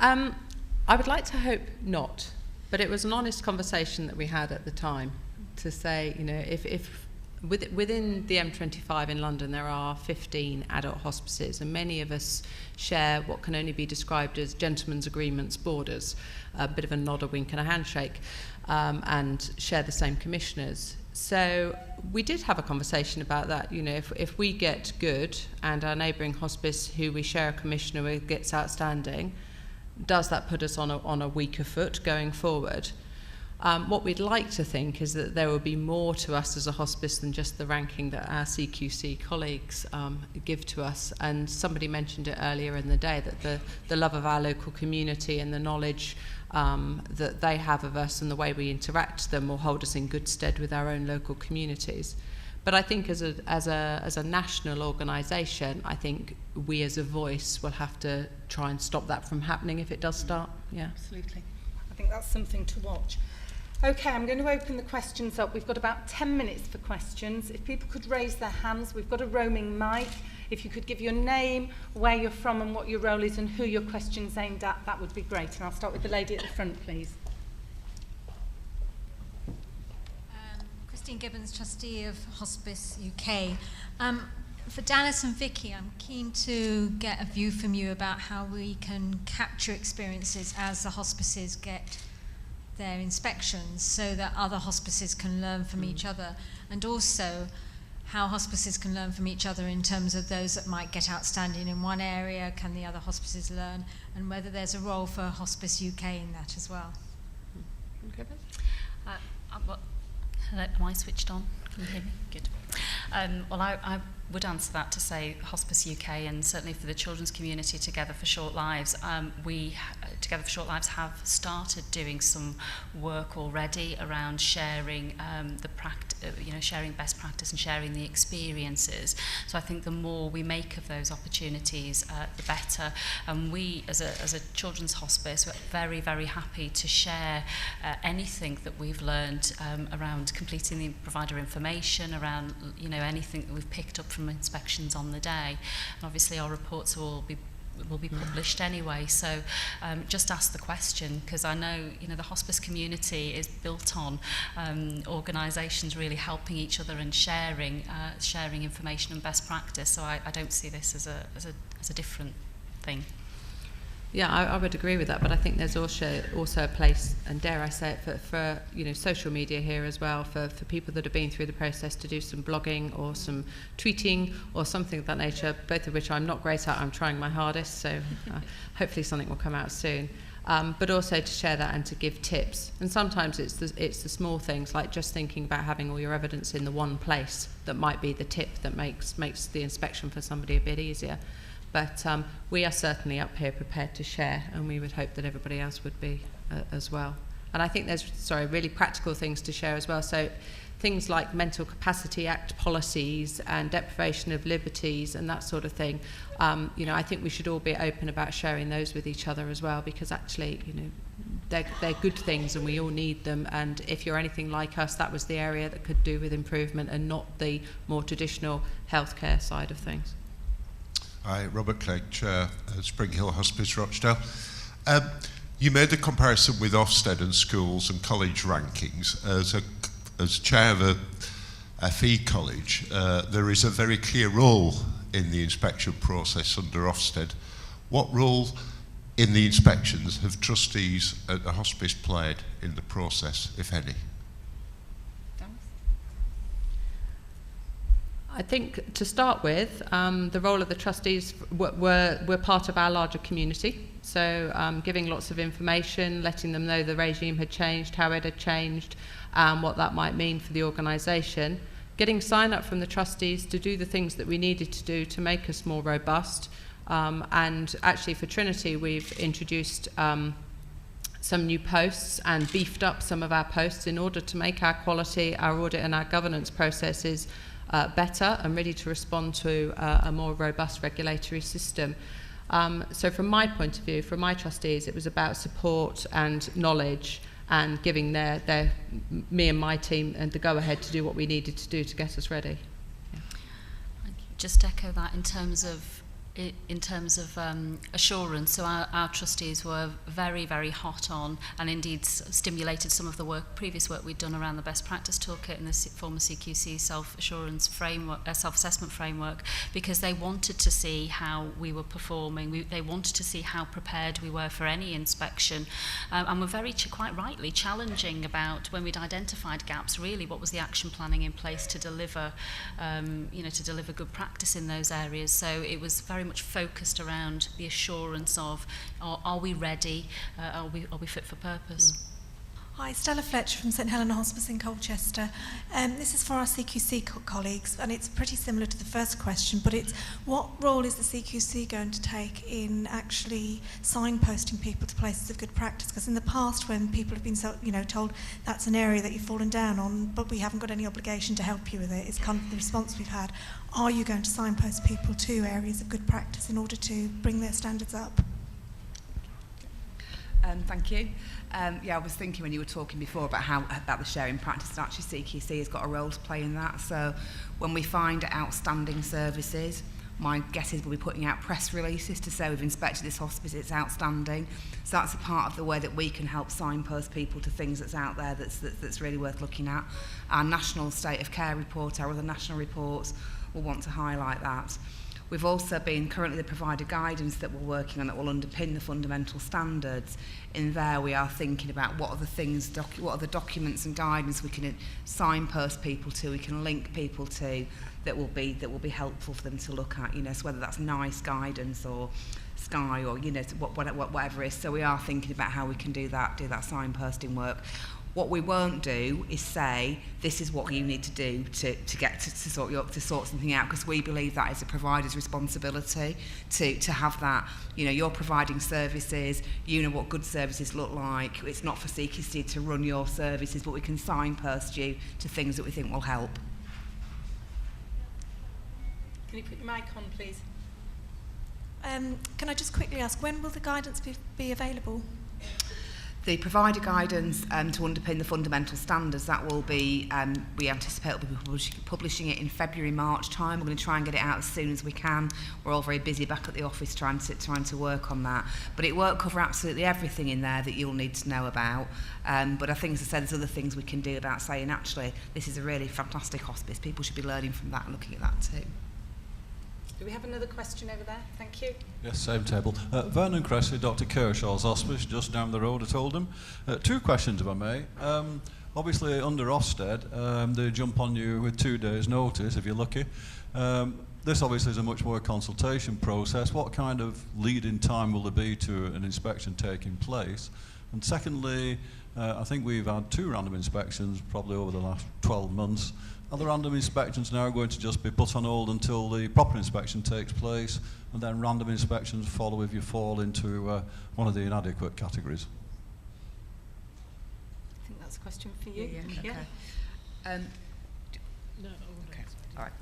I would like to hope not, but it was an honest conversation that we had at the time to say, you know, if within the M25 in London there are 15 adult hospices, and many of us share what can only be described as gentlemen's agreements borders, a bit of a nod, a wink and a handshake, and share the same commissioners. So we did have a conversation about that. You know, if we get good and our neighbouring hospice who we share a commissioner with gets outstanding, does that put us on a weaker foot going forward? What we'd like to think is that there will be more to us as a hospice than just the ranking that our CQC colleagues give to us. And somebody mentioned it earlier in the day, that the love of our local community and the knowledge that they have of us and the way we interact with them will hold us in good stead with our own local communities. But I think as a national organisation, I think we as a voice will have to try and stop that from happening if it does start. Yeah, absolutely. I think that's something to watch. Okay, I'm going to open the questions up. We've got about 10 minutes for questions. If people could raise their hands, we've got a roaming mic. If you could give your name, where you're from and what your role is and who your question's aimed at, that would be great. And I'll start with the lady at the front, please. Christine Gibbons, trustee of Hospice UK. For Dallas and Vicki, I'm keen to get a view from you about how we can capture experiences as the hospices get their inspections so that other hospices can learn from each other, and also how hospices can learn from each other in terms of those that might get outstanding in one area, can the other hospices learn, and whether there's a role for Hospice UK in that as well. Okay. Hello, am I switched on? Can you hear me? Good. Well, I would answer that to say Hospice UK, and certainly for the children's community, Together for Short Lives, we Together for Short Lives have started doing some work already around sharing sharing best practice and sharing the experiences. So I think the more we make of those opportunities, the better. And we, as a children's hospice, we're very, very happy to share anything that we've learned around completing the provider information, around anything that we've picked up from inspections on the day. And obviously our reports will be published anyway, so just ask the question, because I know the hospice community is built on organisations really helping each other and sharing information and best practice. So I don't see this as a different thing. Yeah, I would agree with that, but I think there's also a place, and dare I say it, for social media here as well, for people that have been through the process to do some blogging or some tweeting or something of that nature, both of which I'm not great at. I'm trying my hardest, so hopefully something will come out soon. But also to share that and to give tips. And sometimes it's the small things, like just thinking about having all your evidence in the one place that might be the tip that makes the inspection for somebody a bit easier. But we are certainly up here prepared to share, and we would hope that everybody else would be as well. And I think there's, really practical things to share as well. So things like Mental Capacity Act policies and deprivation of liberties and that sort of thing. I think we should all be open about sharing those with each other as well, because actually, they're good things and we all need them. And if you're anything like us, that was the area that could do with improvement and not the more traditional healthcare side of things. Hi, Robert Clegg, Chair at Spring Hill Hospice, Rochdale. You made the comparison with Ofsted and schools and college rankings. As chair of a FE college, there is a very clear role in the inspection process under Ofsted. What role in the inspections have trustees at the hospice played in the process, if any? I think to start with, the role of the trustees were part of our larger community. So giving lots of information, letting them know the regime had changed, how it had changed, what that might mean for the organisation. Getting sign-up from the trustees to do the things that we needed to do to make us more robust. And actually for Trinity, we've introduced some new posts and beefed up some of our posts in order to make our quality, our audit and our governance processes better and ready to respond to a more robust regulatory system. So from my point of view, from my trustees, it was about support and knowledge and giving me and my team and the go-ahead to do what we needed to do to get us ready. Yeah. Just echo that in terms of assurance. So our trustees were very, very hot on, and indeed stimulated some of the previous work we'd done around the best practice toolkit and the former CQC self-assurance framework, self-assessment framework, because they wanted to see how we were performing. They wanted to see how prepared we were for any inspection, and were very, quite rightly, challenging about when we'd identified gaps. Really, what was the action planning in place to deliver, to deliver good practice in those areas? So it was very much focused around the assurance of are we ready, are we fit for purpose. Hi, Stella Fletcher from St Helena Hospice in Colchester. This is for our CQC colleagues, and it's pretty similar to the first question, but it's what role is the CQC going to take in actually signposting people to places of good practice? Because in the past, when people have been told that's an area that you've fallen down on, but we haven't got any obligation to help you with it, it's kind of the response we've had. Are you going to signpost people to areas of good practice in order to bring their standards up? Thank you. I was thinking when you were talking before about the sharing practice, and actually CQC has got a role to play in that. So when we find outstanding services, my guess is we'll be putting out press releases to say we've inspected this hospice, it's outstanding. So that's a part of the way that we can help signpost people to things that's out there that's really worth looking at. Our National State of Care report, our other national reports will want to highlight that. We've also been currently the provider guidance that we're working on that will underpin the fundamental standards. In there we are thinking about what are the things, what are the documents and guidance we can signpost people to, we can link people to that will be helpful for them to look at, so whether that's NICE guidance or Sky or whatever it is. So we are thinking about how we can do that signposting work. What we won't do is say this is what you need to do to sort something out, because we believe that is a provider's responsibility to have that. You're providing services, you know what good services look like. It's not for CQC to run your services, but we can signpost you to things that we think will help. Can you put your mic on, please? Can I just quickly ask, when will the guidance be available? The provider guidance to underpin the fundamental standards, that will be, we anticipate we'll be publishing it in February, March time. We're going to try and get it out as soon as we can. We're all very busy back at the office trying to work on that. But it won't cover absolutely everything in there that you'll need to know about. But I think, as I said, there's other things we can do about saying, actually, this is a really fantastic hospice. People should be learning from that and looking at that too. Do we have another question over there? Thank you. Yes, same table. Vernon Cressy, Dr. Kershaw's hospice, just down the road, I told him. 2 questions, if I may. Obviously, under Ofsted, they jump on you with 2 days' notice, if you're lucky. This obviously is a much more consultation process. What kind of lead-in time will there be to an inspection taking place? And secondly, I think we've had 2 random inspections probably over the last 12 months. Are the random inspections now going to just be put on hold until the proper inspection takes place, and then random inspections follow if you fall into one of the inadequate categories? I think that's a question for you. Okay. Okay. All right.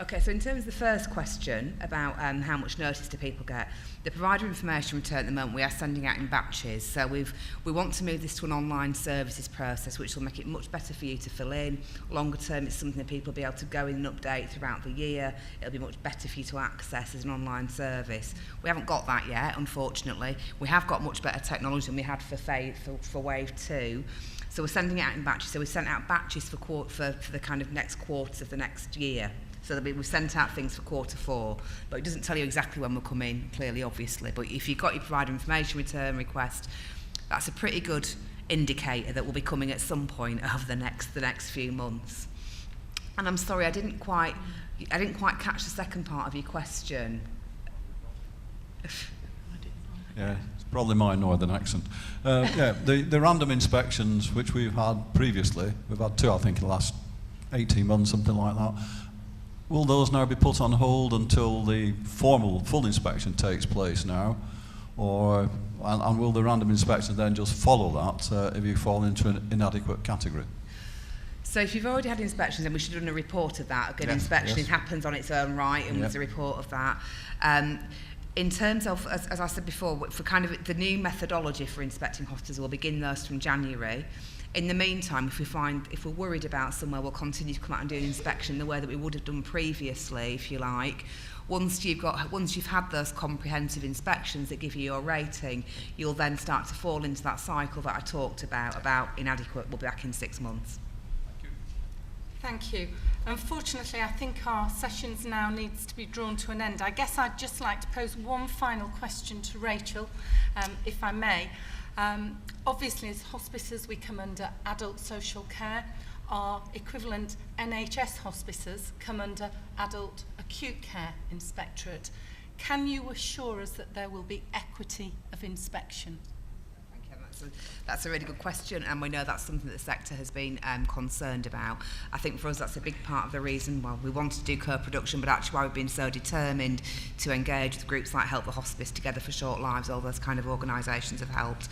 Okay, so in terms of the first question about how much notice do people get, the provider information return at the moment we are sending out in batches. So we want to move this to an online services process, which will make it much better for you to fill in. Longer term, it's something that people will be able to go in and update throughout the year. It'll be much better for you to access as an online service. We haven't got that yet, unfortunately. We have got much better technology than we had for Wave 2. So we're sending it out in batches. So we sent out batches for the kind of next quarters of the next year. So we've sent out things for quarter 4, but it doesn't tell you exactly when we'll come in, clearly, obviously. But if you've got your provider information return request, that's a pretty good indicator that will be coming at some point over the next few months. And I'm sorry, I didn't quite catch the second part of your question. Yeah, it's probably my northern accent. The random inspections which we've had previously, we've had 2, I think, in the last 18 months, something like that. Will those now be put on hold until the formal full inspection takes place now? And will the random inspection then just follow that if you fall into an inadequate category? So if you've already had inspections, then we should have done a report of that. A good inspection, it happens on its own right, and there's a report of that. In terms of, as I said before, for kind of the new methodology for inspecting hospitals, we'll begin those from January. In the meantime, if we're worried about somewhere, we'll continue to come out and do an inspection the way that we would have done previously, if you like. Once you've had those comprehensive inspections that give you your rating, you'll then start to fall into that cycle that I talked about inadequate. We'll be back in 6 months. Thank you. Unfortunately, I think our sessions now needs to be drawn to an end. I guess I'd just like to pose one final question to Rachael, if I may. Obviously, as hospices, we come under adult social care. Our equivalent NHS hospices come under adult acute care inspectorate. Can you assure us that there will be equity of inspection? That's a really good question, and we know that's something that the sector has been concerned about. I think for us that's a big part of the reason why we wanted to do co-production, but actually why we've been so determined to engage with groups like Help the Hospice, Together for Short Lives, all those kind of organisations have helped.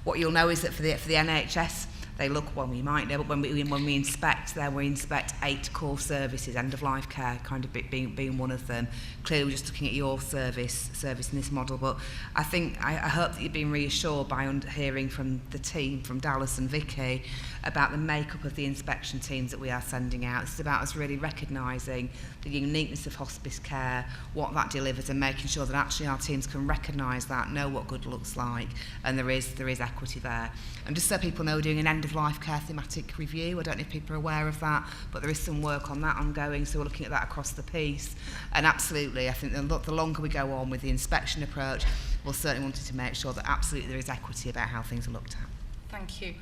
What you'll know is that for the NHS, they look, well, we might know, but when we inspect there, we inspect 8 core services, end-of-life care kind of being one of them. Clearly, we're just looking at your service in this model, but I hope that you've been reassured by hearing from the team, from Dallas and Vicki, about the makeup of the inspection teams that we are sending out. It's about us really recognising the uniqueness of hospice care, what that delivers, and making sure that actually our teams can recognise that, know what good looks like, and there is equity there. And just so people know, we're doing an end-of-life care thematic review. I don't know if people are aware of that, but there is some work on that ongoing, so we're looking at that across the piece. And absolutely, I think the longer we go on with the inspection approach, we'll certainly want to make sure that absolutely there is equity about how things are looked at. Thank you.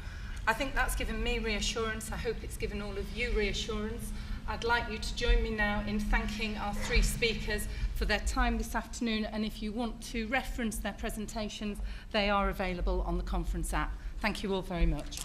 I think that's given me reassurance. I hope it's given all of you reassurance. I'd like you to join me now in thanking our 3 speakers for their time this afternoon, and if you want to reference their presentations, they are available on the conference app. Thank you all very much.